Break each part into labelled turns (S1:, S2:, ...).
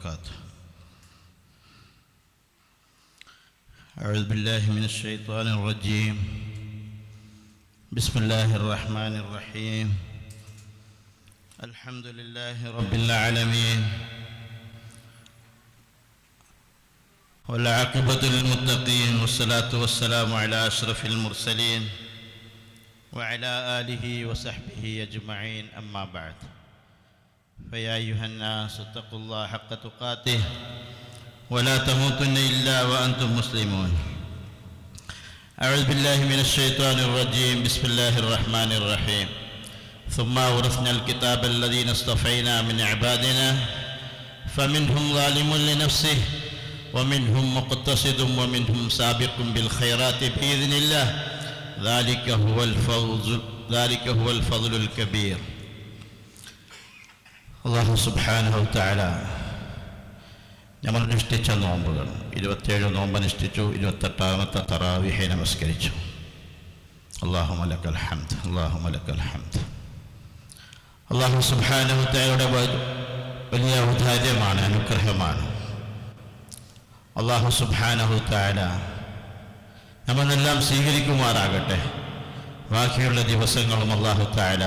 S1: وبركاته. أعوذ بالله من الشيطان الرجيم. بسم الله الرحمن الرحيم. الحمد لله رب العالمين والعاقبة للمتقين والصلاة والسلام على أشرف المرسلين وعلى آله وصحبه أجمعين. أما بعد، فيا أيها الناس اتقوا الله حق تقاته ولا تموتن إلا وأنتم مسلمون. أعوذ بالله من الشيطان الرجيم. بسم الله الرحمن الرحيم. ثم أورثنا الكتاب الذين اصطفينا من عبادنا فمنهم ظالم لنفسه ومنهم مقتصد ومنهم سابق بالخيرات بإذن الله ذلك هو الفضل الكبير. അല്ലാഹു സുബ്ഹാനഹു വതആല നമ്മൾ അനുഷ്ഠിച്ച നോമ്പുകൾ 27 നോമ്പ് അനുഷ്ഠിച്ചു, 28ാമത്തെ തറാവീഹ് നമസ്കരിച്ചു. അല്ലാഹുമ്മ ലക്കൽ ഹംദ്, അല്ലാഹുമ്മ ലക്കൽ ഹംദ്. അല്ലാഹു സുബ്ഹാനഹു വതആലയുടെ വലിയ ഔദാര്യമാണ്, അനുഗ്രഹമാണ്. അല്ലാഹു സുബ്ഹാനഹു വതആല നമ്മളെല്ലാം സ്വീകരിക്കുമാറാകട്ടെ. ബാക്കിയുള്ള ദിവസങ്ങളും അല്ലാഹു തആല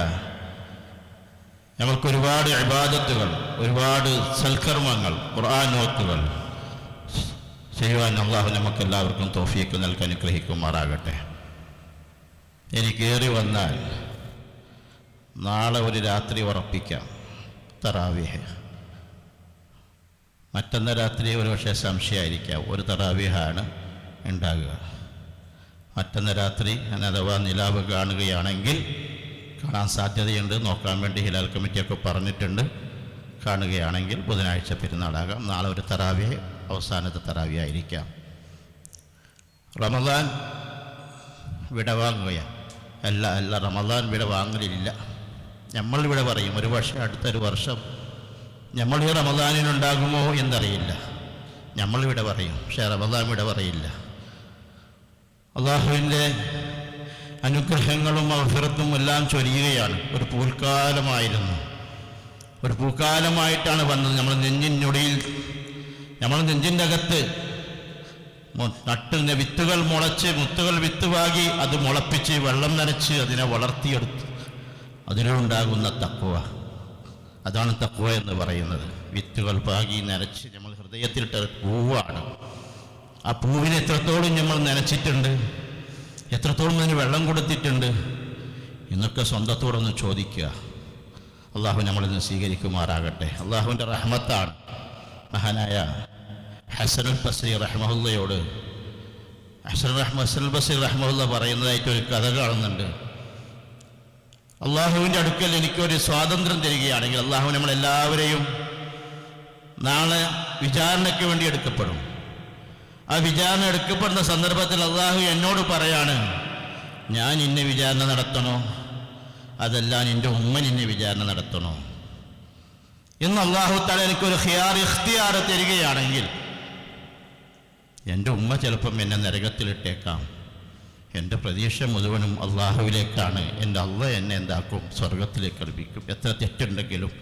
S1: നമുക്ക് ഒരുപാട് ഇബാദത്തുകൾ, ഒരുപാട് സൽക്കർമ്മങ്ങൾ, ഖുർആൻ ഓത്തുകൾ ചെയ്യുവാൻ അല്ലാഹു നമുക്കെല്ലാവർക്കും തൗഫീഖ് നൽകി അനുഗ്രഹിക്കുമാറാകട്ടെ. എനിക്കേറി വന്നാൽ നാളെ ഒരു രാത്രി ഉറപ്പിക്കാം തറാവീഹ്. മറ്റന്ന രാത്രി ഒരു പക്ഷേ സംശയമായിരിക്കാം, ഒരു തറാവീഹാണ് ഉണ്ടാകുക. മറ്റന്ന രാത്രി അഥവാ നിലാവ് കാണുകയാണെങ്കിൽ, കാണാൻ സാധ്യതയുണ്ട്, നോക്കാൻ വേണ്ടി ഹിലാൽ കമ്മിറ്റിയൊക്കെ പറഞ്ഞിട്ടുണ്ട്. കാണുകയാണെങ്കിൽ ബുധനാഴ്ച പെരുന്നാളാകാം. നാളെ ഒരു തറാവീഹ്, അവസാനത്തെ തറാവീഹ് ആയിരിക്കാം. റമദാൻ വിടവാങ്ങുകയാണ്. അല്ല റമദാൻ വിടവാങ്ങലില്ല. നമ്മളിവിടെ പറയും, ഒരു പക്ഷേ അടുത്തൊരു വർഷം നമ്മൾ ഈ റമദാനിനുണ്ടാകുമോ എന്നറിയില്ല. നമ്മളിവിടെ പറയും, പക്ഷേ റമദാൻ ഇവിടെ പറയില്ല. അള്ളാഹുവിൻ്റെ അനുഗ്രഹങ്ങളും മഗ്ഫിറത്തും എല്ലാം ചൊരിയുകയാണ്. ഒരു പൂക്കാലമായിരുന്നു, ഒരു പൂക്കാലമായിട്ടാണ് വന്നത്. നമ്മൾ നെഞ്ചിനൊടിയിൽ, നമ്മൾ നെഞ്ചിൻ്റെ അകത്ത് നട്ടുന്ന വിത്തുകൾ മുളച്ച്, മുത്തുകൾ വിത്തുവാകി, അത് മുളപ്പിച്ച് വെള്ളം നനച്ച് അതിനെ വളർത്തിയെടുത്ത് അതിലുണ്ടാകുന്ന തഖ്വ, അതാണ് തഖ്വ എന്ന് പറയുന്നത്. വിത്തുകൾ പാകി നനച്ച് നമ്മൾ ഹൃദയത്തിലിട്ട പൂവാണ്. ആ പൂവിനെ എത്രത്തോളം നമ്മൾ നനച്ചിട്ടുണ്ട്, എത്രത്തോളം അതിന് വെള്ളം കൊടുത്തിട്ടുണ്ട് എന്നൊക്കെ സ്വന്തത്തോടൊന്ന് ചോദിക്കുക. അള്ളാഹു നമ്മളിന്ന് സ്വീകരിക്കുമാറാകട്ടെ. അള്ളാഹുവിൻ്റെ റഹ്മത്താണ്. മഹാനായ ഹസനുൽ ബസ്രി റഹ്മഹുല്ലയോട് ഹസനുൽ ബസ്രി റഹ്മഹുല്ല പറയുന്നതായിട്ടൊരു കഥ കാണുന്നുണ്ട്. അള്ളാഹുവിൻ്റെ അടുക്കൽ എനിക്കൊരു സ്വാതന്ത്ര്യം തരികയാണെങ്കിൽ, അള്ളാഹു നമ്മളെല്ലാവരെയും നാളെ വിചാരണയ്ക്ക് വേണ്ടി എടുക്കപ്പെടും. ആ വിചാരണ എടുക്കപ്പെടുന്ന സന്ദർഭത്തിൽ അള്ളാഹു എന്നോട് പറയാണ്, ഞാൻ ഇന്നെ വിചാരണ നടത്തണോ അതല്ല എൻ്റെ ഉമ്മ നിന്നെ വിചാരണ നടത്തണോ എന്ന് അള്ളാഹു തആല എനിക്കൊരു ഇഖ്തിയാർ തരികയാണെങ്കിൽ, എൻ്റെ ഉമ്മ ചിലപ്പം എന്നെ നരകത്തിലിട്ടേക്കാം. എൻ്റെ പ്രതീക്ഷ മുഴുവനും അള്ളാഹുവിലേക്കാണ്. എൻ്റെ അള്ളാഹ് എന്നെ എന്താക്കും? സ്വർഗത്തിലേക്ക് അടുപ്പിക്കും. എത്ര തെറ്റുണ്ടെങ്കിലും,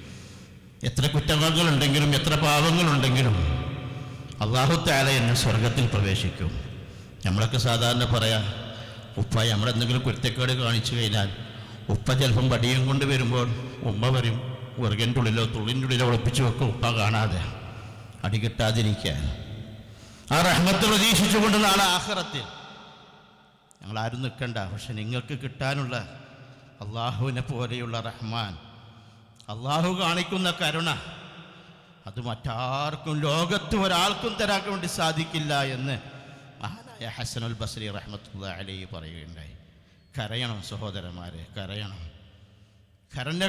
S1: എത്ര കുറ്റങ്ങളുണ്ടെങ്കിലും, എത്ര പാപങ്ങളുണ്ടെങ്കിലും അള്ളാഹു തആല എന്നെ സ്വർഗത്തിൽ പ്രവേശിക്കും. നമ്മളൊക്കെ സാധാരണ പറയാം, ഉപ്പ നമ്മളെന്തെങ്കിലും കുരുത്തക്കേട് കാണിച്ചു കഴിഞ്ഞാൽ ഉപ്പ ചിലപ്പം വടിയും കൊണ്ട് വരുമ്പോൾ ഉമ്മ വരും, ഉറകൻ്റെ ഉള്ളിലോ തുള്ളിൻ്റെ ഉള്ളിലോ ഒളിപ്പിച്ചു വെക്കും, ഉപ്പ കാണാതെ, അടി കിട്ടാതിരിക്കാൻ. ആ റഹ്മത്ത് പ്രതീക്ഷിച്ചുകൊണ്ട് നാളെ ആഖിറത്തിൽ ഞങ്ങളാരും നിൽക്കണ്ട. പക്ഷെ നിങ്ങൾക്ക് കിട്ടാനുള്ള അള്ളാഹുവിനെ പോലെയുള്ള റഹ്മാൻ, അള്ളാഹു കാണിക്കുന്ന കരുണ, അത് മറ്റാർക്കും, ലോകത്ത് ഒരാൾക്കും തരാൻ വേണ്ടി സാധിക്കില്ല എന്ന് മഹാനായ ഹസനുൽ ബസ്രി റഹ്മത്തുള്ളാഹി അലൈഹി പറയുകയുണ്ടായി. കരയണം സഹോദരന്മാരെ, കരയണം. കരഞ്ഞ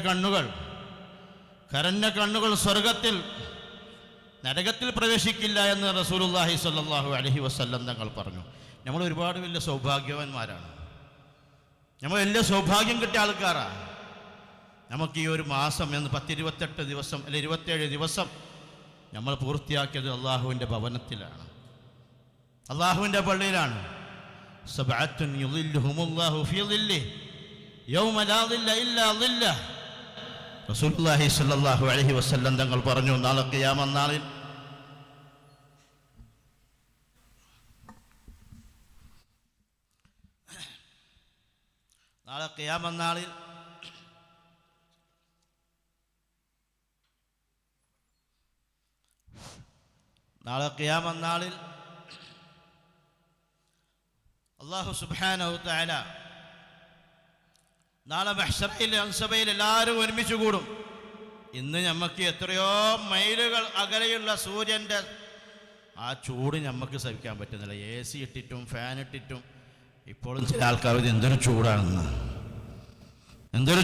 S1: കണ്ണുകൾ സ്വർഗത്തിൽ, നരകത്തിൽ പ്രവേശിക്കില്ല എന്ന് റസൂലുള്ളാഹി സ്വല്ലല്ലാഹു അലൈഹി വസല്ലം തങ്ങൾ പറഞ്ഞു. നമ്മൾ ഒരുപാട് വലിയ സൗഭാഗ്യവാന്മാരാണ്. നമ്മൾ വലിയ സൗഭാഗ്യം കിട്ടിയ ആൾക്കാരാണ്. നമുക്ക് ഈ ഒരു മാസം എന്ന് 28 ദിവസം അല്ലെ 27 ദിവസം നമ്മൾ പൂർത്തിയാക്കിയത് അള്ളാഹുവിൻ്റെ ഭവനത്തിലാണ്, അള്ളാഹുവിൻ്റെ പള്ളിയിലാണ്. സബഅത്തുൻ യുളില്ലുഹുമുല്ലാഹു ഫീ ളില്ലിഹി യൗമ ലാ ളില്ല ഇല്ലാ ളില്ലഹ്. റസൂലുള്ളാഹി സ്വല്ലല്ലാഹു അലൈഹി വസല്ലം തങ്ങൾ പറഞ്ഞു, നാളെ ഖിയാമത്ത് നാളിൽ
S2: നാളെ ഖിയാമത്ത് നാളിൽ അല്ലാഹു സുബ്ഹാനഹു വ തആല നാളെ മഹ്ശറയിൽ അൻസബയിൽ എല്ലാവരും ഒരുമിച്ച് കൂടും. ഇന്ന് നമുക്ക് എത്രയോ മൈലുകൾ അകലെയുള്ള സൂര്യൻ്റെ ആ ചൂട് നമുക്ക് സഹിക്കാൻ പറ്റുന്നില്ല. AC ഇട്ടിട്ടും ഫാൻ ഇട്ടിട്ടും ഇപ്പോഴും ചില ആൾക്കാർ ഇത് എന്തൊരു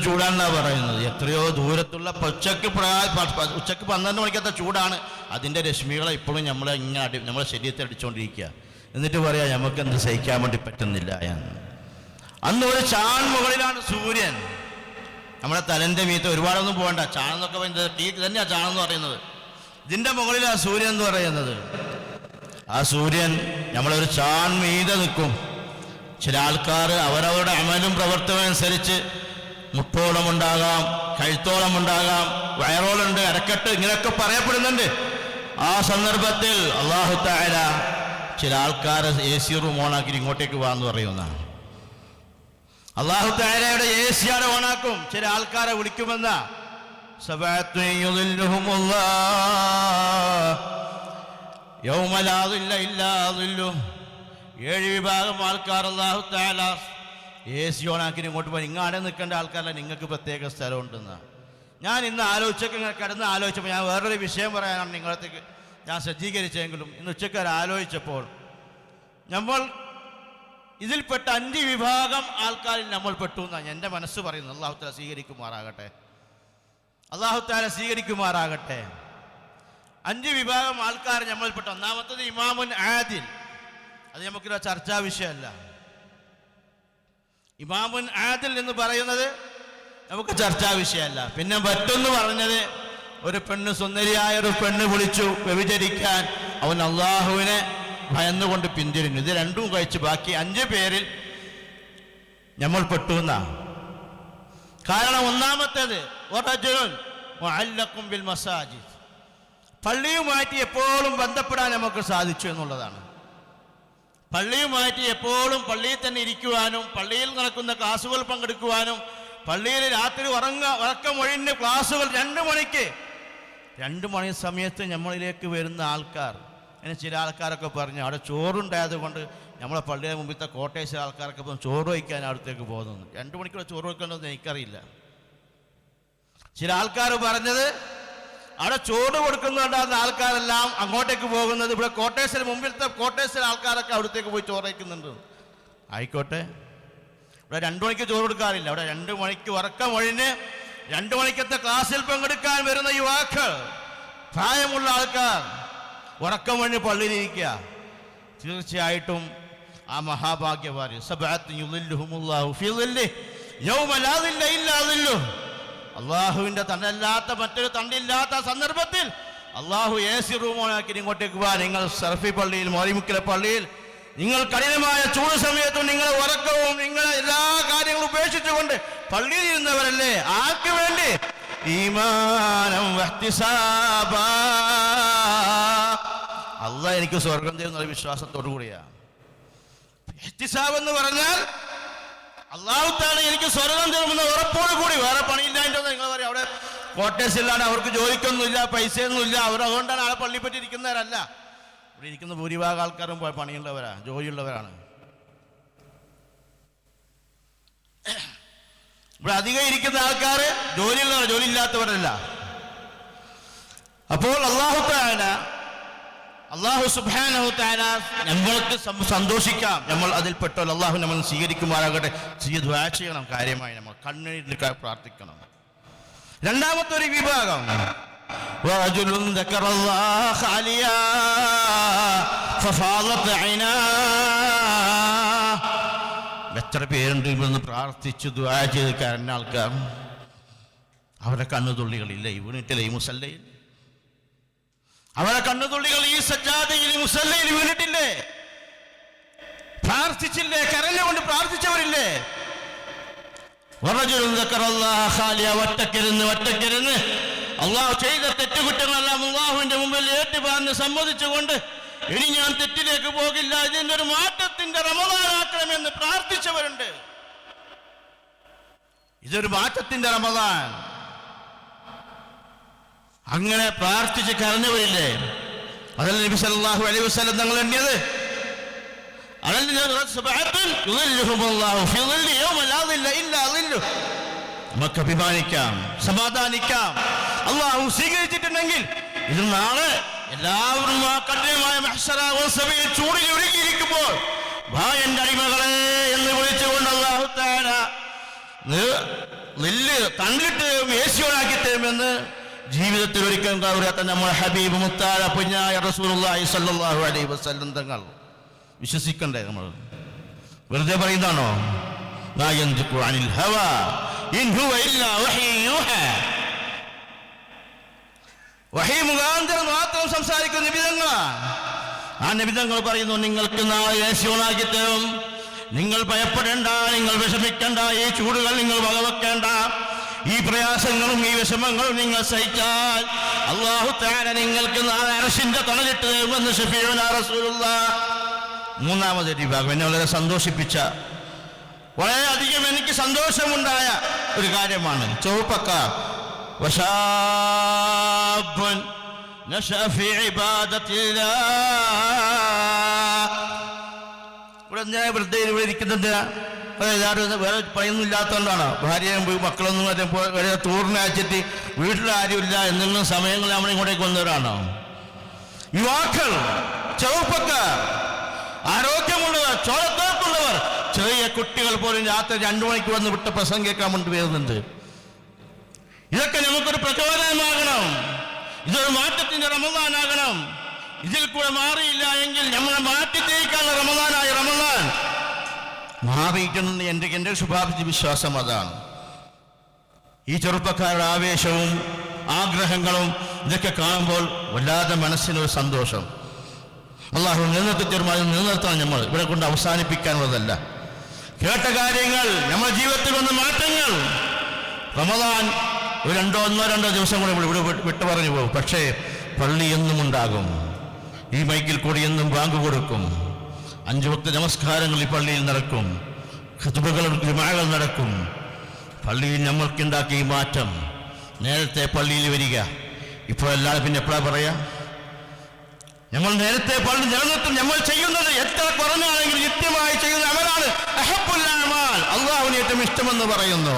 S2: ചൂടാണെന്നാണ് പറയുന്നത്. എത്രയോ ദൂരത്തുള്ള ഉച്ചക്ക് 12 മണിക്കത്തെ ചൂടാണ്. അതിൻ്റെ രശ്മികളെ ഇപ്പോഴും നമ്മളെ നമ്മളെ ശരീരത്തിൽ അടിച്ചുകൊണ്ടിരിക്കുക. എന്നിട്ട് പറയാം നമുക്ക് എന്ത് സഹിക്കാൻ വേണ്ടി പറ്റുന്നില്ല എന്ന്. അന്ന് ഒരു ചാൺ മുകളിലാണ് സൂര്യൻ. നമ്മുടെ തലൻ്റെ മീത്ത് ഒരുപാടൊന്നും പോകണ്ട. ചാണെന്നൊക്കെ പറയുന്നത് ടീ തന്നെയാണ് ചാണെന്ന് പറയുന്നത്. ഇതിൻ്റെ മുകളിലാണ് സൂര്യൻ എന്ന് പറയുന്നത്. ആ സൂര്യൻ നമ്മളൊരു ചാൺ മീതെ നിൽക്കും. ചില ആൾക്കാർ അവരവരുടെ അമലും പ്രവർത്തനവും അനുസരിച്ച് മുട്ടോളം ഉണ്ടാകാം, കഴുത്തോളം ഉണ്ടാകാം, വയറോളുണ്ട്, അരക്കെട്ട്, ഇങ്ങനെയൊക്കെ പറയപ്പെടുന്നുണ്ട്. ആ സന്ദർഭത്തിൽ അല്ലാഹു തആല ചില ആൾക്കാരെ AC റൂം ഓണാക്കി ഇങ്ങോട്ടേക്ക് വാന്ന് പറയുന്നതാണ്. അല്ലാഹു തആലയുടെ AC ആണ് ഓണാക്കും. ചില ആൾക്കാരെ വിളിക്കുമെന്ന യൗമ ലാ ദില്ല ഇല്ലാ ദില്ലുഹ്. 7 വിഭാഗം ആൾക്കാർ അല്ലാഹു തആല AC ഓണാക്കി ഇങ്ങോട്ട് പോയി. ഇങ്ങാടെ നിൽക്കേണ്ട ആൾക്കാരല്ല, നിങ്ങൾക്ക് പ്രത്യേക സ്ഥലമുണ്ടെന്ന്. ഞാൻ ഇന്ന് കിടന്ന് ആലോചിച്ചപ്പോൾ ഞാൻ വേറൊരു വിഷയം പറയാനാണ് നിങ്ങളത്തേക്ക് ഞാൻ സജ്ജീകരിച്ചെങ്കിലും ഇന്ന് ഉച്ചക്കാർ ആലോചിച്ചപ്പോൾ നമ്മൾ ഇതിൽപ്പെട്ട 5 വിഭാഗം ആൾക്കാരിൽ നമ്മൾ പെട്ടു എന്നാണ് എൻ്റെ മനസ്സ് പറയുന്നത്. അല്ലാഹു തആല സ്വീകരിക്കുമാറാകട്ടെ. 5 വിഭാഗം ആൾക്കാർ നമ്മൾപ്പെട്ട. ഒന്നാമത്തത് ഇമാമുൻ ആദിൽ. അത് നമുക്കൊരു ചർച്ചാ വിഷയമല്ല. ഇമാമുൻ ആദിൽ എന്ന് പറയുന്നത് നമുക്ക് ചർച്ചാ വിഷയമല്ല. പിന്നെ മറ്റൊന്ന് പറഞ്ഞത് ഒരു പെണ്ണ്, സുന്ദരിയായ ഒരു പെണ്ണ് വിളിച്ചു വ്യഭിചരിക്കാൻ, അവൻ അള്ളാഹുവിനെ ഭയന്നുകൊണ്ട് പിന്തിരിഞ്ഞു. ഇത് രണ്ടും കഴിച്ച് ബാക്കി 5 പേരിൽ നമ്മൾ പെട്ടു എന്നാണ്. കാരണം ഒന്നാമത്തേത് ബിൽ മസാജിദ്, പള്ളിയുമായിട്ട് എപ്പോഴും ബന്ധപ്പെടാൻ നമുക്ക് സാധിച്ചു എന്നുള്ളതാണ്. പള്ളിയുമായിട്ട് എപ്പോഴും പള്ളിയിൽ തന്നെ ഇരിക്കുവാനും പള്ളിയിൽ നടക്കുന്ന ക്ലാസുകൾ പങ്കെടുക്കുവാനും പള്ളിയിൽ രാത്രി ഉറക്കമൊഴിഞ്ഞ് ക്ലാസുകൾ 2 മണി സമയത്ത് നമ്മളിലേക്ക് വരുന്ന ആൾക്കാർ. അങ്ങനെ ചില ആൾക്കാരൊക്കെ പറഞ്ഞു അവിടെ ചോറുണ്ടായത് കൊണ്ട് നമ്മളെ പള്ളിയുടെ മുമ്പിലത്തെ കോട്ടേഴ്സിലെ ആൾക്കാരൊക്കെ ഇപ്പം ചോറ് വയ്ക്കാൻ അവിടത്തേക്ക് പോകുന്നു. 2 മണിക്കൂർ ചോറ് വയ്ക്കണമെന്ന് എനിക്കറിയില്ല. ചില ആൾക്കാർ പറഞ്ഞത് അവിടെ ചോറ് കൊടുക്കുന്നുണ്ടാകുന്ന ആൾക്കാരെല്ലാം അങ്ങോട്ടേക്ക് പോകുന്നത് ഇവിടെ കോട്ടേഴ്സിന് മുമ്പിലത്തെ കോട്ടേഴ്സിലെ ആൾക്കാരൊക്കെ അവിടത്തേക്ക് പോയി ചോറ് വയ്ക്കുന്നുണ്ട്. ആയിക്കോട്ടെ, ഇവിടെ 2 മണിക്ക് ചോറ് കൊടുക്കാറില്ല. അവിടെ 2 മണിക്ക് ഉറക്കമൊഴിഞ്ഞ് 2 മണിക്കത്തെ ക്ലാസ്സിൽ പങ്കെടുക്കാൻ വരുന്ന യുവാക്കൾ, പ്രായമുള്ള ആൾക്കാർ ഉറക്കമൊഴിഞ്ഞ് പള്ളിയിലിരിക്കുക. തീർച്ചയായിട്ടും ആ മഹാഭാഗ്യവാരി അള്ളാഹുവിൻ്റെ തണ്ടല്ലാത്ത മറ്റൊരു തണ്ടില്ലാത്ത സന്ദർഭത്തിൽ അള്ളാഹു AC റൂമോണാക്കി ഇങ്ങോട്ടേക്ക് പോവാ. നിങ്ങൾ സർഫി പള്ളിയിൽ, മോറിമുക്കിലെ പള്ളിയിൽ നിങ്ങൾ കഠിനമായ ചൂട് സമയത്തും നിങ്ങളെ ഉറക്കവും നിങ്ങളെ എല്ലാ കാര്യങ്ങളും ഉപേക്ഷിച്ചുകൊണ്ട് പള്ളിയിൽ ഇരുന്നവരല്ലേ? ആർക്ക് വേണ്ടി? ഈമാനം വഹ്തിസാബാ, അള്ളാഹ് എനിക്ക് സ്വർഗം തരുന്ന വിശ്വാസത്തോടു കൂടിയാണ്. ഇഹ്തിസാബ് എന്ന് പറഞ്ഞാൽ അല്ലാഹു തആല എനിക്ക് സ്വർഗം തരുമെന്ന ഉറപ്പോട് കൂടി. വേറെ പണിയില്ലാണ്ടോ നിങ്ങൾ പറയും അവിടെ ക്വാർട്ടേഴ്സിലാണ്, അവർക്ക് ജോലിക്കൊന്നുമില്ല, പൈസയൊന്നുമില്ല, അതുകൊണ്ടാണ് ആളെ പള്ളി പറ്റി ഇരിക്കുന്നവരല്ല. ഇവിടെ ഇരിക്കുന്ന ഭൂരിഭാഗം ആൾക്കാരും പണിയുള്ളവരാ, ജോലിയുള്ളവരാണ്. ഇവിടെ അധികം ഇരിക്കുന്ന ആൾക്കാർ ജോലിയുള്ളവർ, ജോലിയില്ലാത്തവരല്ല. അപ്പോൾ അല്ലാഹു സുബ്ഹാനഹു തആല നമ്മൾക്ക് സന്തോഷിക്കാം, നമ്മൾ അതിൽപ്പെട്ടോ. അല്ലാഹു നമ്മൾ സ്വീകരിക്കുമാറാകട്ടെ. ദുആ ചെയ്യണം, കാര്യമായി നമ്മൾ കണ്ണീരിൽ പ്രാർത്ഥിക്കണം. രണ്ടാമത്തെ ഒരു വിഭാഗം എത്ര പേരുണ്ട് ഇവിടുന്ന് പ്രാർത്ഥിച്ചു ദുആ ചെയ്ത് കരഞ്ഞ ആൾക്കാർ. അവരുടെ കണ്ണുതുള്ളികളില്ല ഈ വീണിട്ടില്ല, ഈ മുസല്ലയിൽ അവരുടെ കണ്ണുതുള്ളികൾ ഈ സജ്ജാദയിൽ ഈ മുസല്ലയിൽ വീണിട്ടില്ലേ? പ്രാർത്ഥിച്ചില്ലേ? കരഞ്ഞുകൊണ്ട് പ്രാർത്ഥിച്ചവരില്ലേ? ഒറ്റക്കിരുന്ന് അള്ളാഹു ചെയ്ത തെറ്റുകുറ്റങ്ങളെല്ലാം അള്ളാഹുവിന്റെ മുമ്പിൽ ഏറ്റുപറഞ്ഞ് സമ്മതിച്ചുകൊണ്ട് ഇനി ഞാൻ തെറ്റിലേക്ക് പോകില്ല, ഇതിന്റെ ഒരു മാറ്റത്തിന്റെ റമദാനാക്കണമെന്ന് പ്രാർത്ഥിച്ചവരുണ്ട്. ഇതൊരു മാറ്റത്തിന്റെ റമദാൻ. അങ്ങനെ പ്രാർത്ഥിച്ച് കരഞ്ഞവരില്ലേ? അതല്ല നബി സല്ലല്ലാഹു അലൈഹി വസല്ലം തങ്ങൾ എണ്ണിയത്. നമുക്ക് അഭിമാനിക്കാം, സമാധാനിക്കാം. അള്ളാഹു സ്വീകരിച്ചിട്ടുണ്ടെങ്കിൽ ഇത് നാളെ എല്ലാവരും ആ കഠിനമായ മഹ്ശറയിൽ ചൂടിൽ ഒരുങ്ങിയിരിക്കുമ്പോൾ എന്റെ അടിമകളെ എന്ന് വിളിച്ചുകൊണ്ട് അല്ലാഹു തആല നെല്ല് തന്നിട്ട് മേശയോടാക്കി തരുമെന്ന് ജീവിതത്തിൽ ഒരിക്കലും പറയാത്ത നമ്മുടെ ഹബീബ് മുത്താല പുഞ്ഞായ റസൂലുള്ളാഹി സ്വല്ലല്ലാഹു അലൈഹി വസല്ലം തങ്ങൾ വിശ്വസിക്കണ്ടേ? നമ്മൾ വെറുതെ പറയുന്നതാണോ? ലാ യൻതിഖു അനിൽ ഹവാ ഇൻ ഹുവ ഇല്ലാ വഹീ യൂഹാ. വഹീ മുഖാന്തരം മാത്രം സംസാരിക്കുന്ന നിബിതങ്ങളാണ്. ആ നിബിതങ്ങൾ പറയുന്നു, നിങ്ങൾക്ക് നാളെ ഏശിയോണാക്കി തരും, നിങ്ങൾ ഭയപ്പെടേണ്ട, നിങ്ങൾ വിഷമിക്കേണ്ട, ഈ ചൂടുകൾ നിങ്ങൾ വകവെക്കേണ്ട, ഈ പ്രയാസങ്ങളും ഈ വിഷമങ്ങളും നിങ്ങൾ സഹിച്ചാൽ അല്ലാഹു തആല നിങ്ങൾക്ക് നാളെ അർശിന്റെ തണലിട്ട് തരുമെന്ന് ശഫീഉനാ റസൂലുള്ളാഹ്. മൂന്നാമത് വിഭാഗം എന്നെ വളരെ സന്തോഷിപ്പിച്ച, വളരെയധികം എനിക്ക് സന്തോഷമുണ്ടായ ഒരു കാര്യമാണ്. ചെറുപ്പക്കാർ വശാബുൻ നശഅ ഫീ ഇബാദത്തില്ലാഹ്. ഇവിടെ ഞാൻ വൃദ്ധയിൽ ഇവിടെ ഇരിക്കുന്നത് വേറെ പണിയൊന്നും ഇല്ലാത്തതുകൊണ്ടാണ്. ഭാര്യയും മക്കളൊന്നും വരെ ടൂറിനയച്ചിട്ട് വീട്ടിലാരുമില്ല എന്നുള്ള സമയങ്ങൾ നമ്മൾ ഇങ്ങോട്ടേക്ക് വന്നവരാണ്. യുവാക്കൾ, ചെറുപ്പക്കാർ, ആരോഗ്യമുള്ളവർ, ചോരത്തോക്കുള്ളവർ, ചെറിയ കുട്ടികൾ പോലും രാത്രി 2 മണിക്ക് വന്ന് വിട്ട് പ്രസംഗം കേൾക്കാൻ വേണ്ടി വരുന്നുണ്ട്. ഇതൊക്കെ നമുക്കൊരു പ്രചോദനമാകണം. ഇതൊരു മാറ്റത്തിന്റെ റമദാനാകണം. ഇതിൽ കൂടെ മാറിയില്ല എങ്കിൽ നമ്മളെ മാറ്റിത്തേക്കാനുള്ള റമദാനായ റമദാൻ മാറിയിട്ടുണ്ടെന്ന് എൻ്റെ ശുഭാപ്തി വിശ്വാസം അതാണ്. ഈ ചെറുപ്പക്കാരുടെ ആവേശവും ആഗ്രഹങ്ങളും ഇതൊക്കെ കാണുമ്പോൾ വല്ലാതെ മനസ്സിനൊരു സന്തോഷം. അള്ളാഹു നിലനിർത്താൻ നമ്മൾ ഇവിടെ കൊണ്ട് അവസാനിപ്പിക്കാനുള്ളതല്ല. കേട്ട കാര്യങ്ങൾ, നമ്മുടെ ജീവിതത്തിൽ വന്ന മാറ്റങ്ങൾ, റമദാൻ ഒരു 1-2 ദിവസം കൂടെ ഇവിടെ വിട്ടു പറഞ്ഞു പോകും. പക്ഷേ പള്ളി എന്നും ഉണ്ടാകും. ഈ മൈക്കിൽ കൂടി എന്നും ബാങ്ക് കൊടുക്കും. 5 വക്ത നമസ്കാരങ്ങൾ ഈ പള്ളിയിൽ നടക്കും. ഖുതുബകൾ, ജുമുഅകൾ നടക്കും. പള്ളിയിൽ നമ്മൾക്കുണ്ടാക്കിയ ഈ മാറ്റം, നേരത്തെ പള്ളിയിൽ വരിക, ഇപ്പോഴല്ലാതെ പിന്നെ എപ്പോഴാണ് പറയാ? നമ്മൾ നേരത്തെ പള്ളി നിലനിർത്തും. നമ്മൾ ചെയ്യുന്നത് എത്ര കുറഞ്ഞാണെങ്കിൽ നിത്യമായി ചെയ്യുന്ന അമലാണ് അഹബ്ബുൽ അഅമാൽ, അല്ലാഹുവിന് ഏറ്റവും ഇഷ്ടമെന്ന് പറയുന്നു.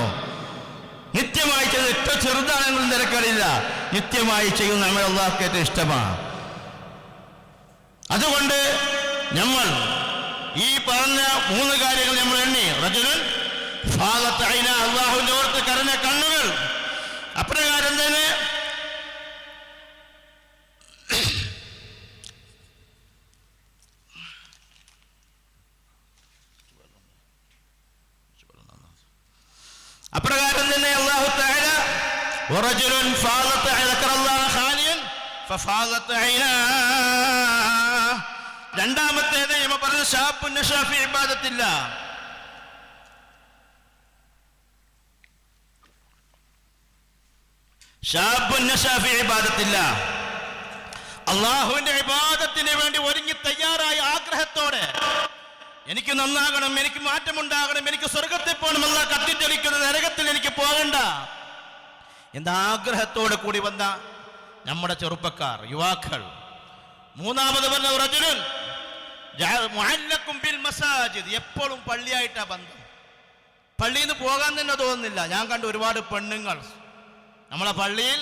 S2: നിത്യമായി ചെയ്യുന്നത് എത്ര ചെറുതാണെങ്കിലും തിരക്കടില്ല, നിത്യമായി ചെയ്യുന്ന അമൽ അല്ലാഹുവിന് ഏറ്റവും ഇഷ്ടമാണ്. അതുകൊണ്ട് നമ്മൾ ഈ പറഞ്ഞ 3 കാര്യങ്ങൾ നമ്മൾ എണ്ണി. റജുലുൻ ഫാദത്ത് ഐന, അല്ലാഹുവിന്റെ ഓർത്ത് കരഞ്ഞ കണ്ണുകൾ. അപ്രകാരം തന്നെ അല്ലാഹു തആല വറജുലുൻ ഫാദത്ത് ദക്കറല്ലാഹ ഖാലിയൻ ഫഫാദത്ത് ഐനാ. രണ്ടാമത്തേത് നമ്മൾ പറഞ്ഞ ശാബുൻ നശഅ ഫീ ഇബാദത്തില്ലാഹ്. ശാബുൻ നശഅ ഫീ ഇബാദത്തില്ലാഹ്, അല്ലാഹുവിന്റെ ഇബാദത്തിന് വേണ്ടി ഒരുങ്ങി തയ്യാറായ ആഗ്രഹത്തോടെ എനിക്ക് നന്നാകണം, എനിക്ക് മാറ്റമുണ്ടാകണം, എനിക്ക് സ്വർഗത്തിൽ പോകണം, അല്ലാഹ് കത്തിച്ചൊലിക്കുന്ന നരകത്തിൽ എനിക്ക് പോകണ്ട എന്ന ആഗ്രഹത്തോടെ കൂടി വന്ന നമ്മുടെ ചെറുപ്പക്കാർ, യുവാക്കൾ. മൂന്നാമത് പറഞ്ഞ റജുലുൻ മുഅല്ലഖും ബിൽ മസാജിദ്, എപ്പോഴും പള്ളിയായിട്ടാ ബന്ധം. പള്ളിയിൽ നിന്ന് പോകാൻ തന്നെ തോന്നുന്നില്ല. ഞാൻ കണ്ടു ഒരുപാട് പെണ്ണുങ്ങൾ നമ്മളെ പള്ളിയിൽ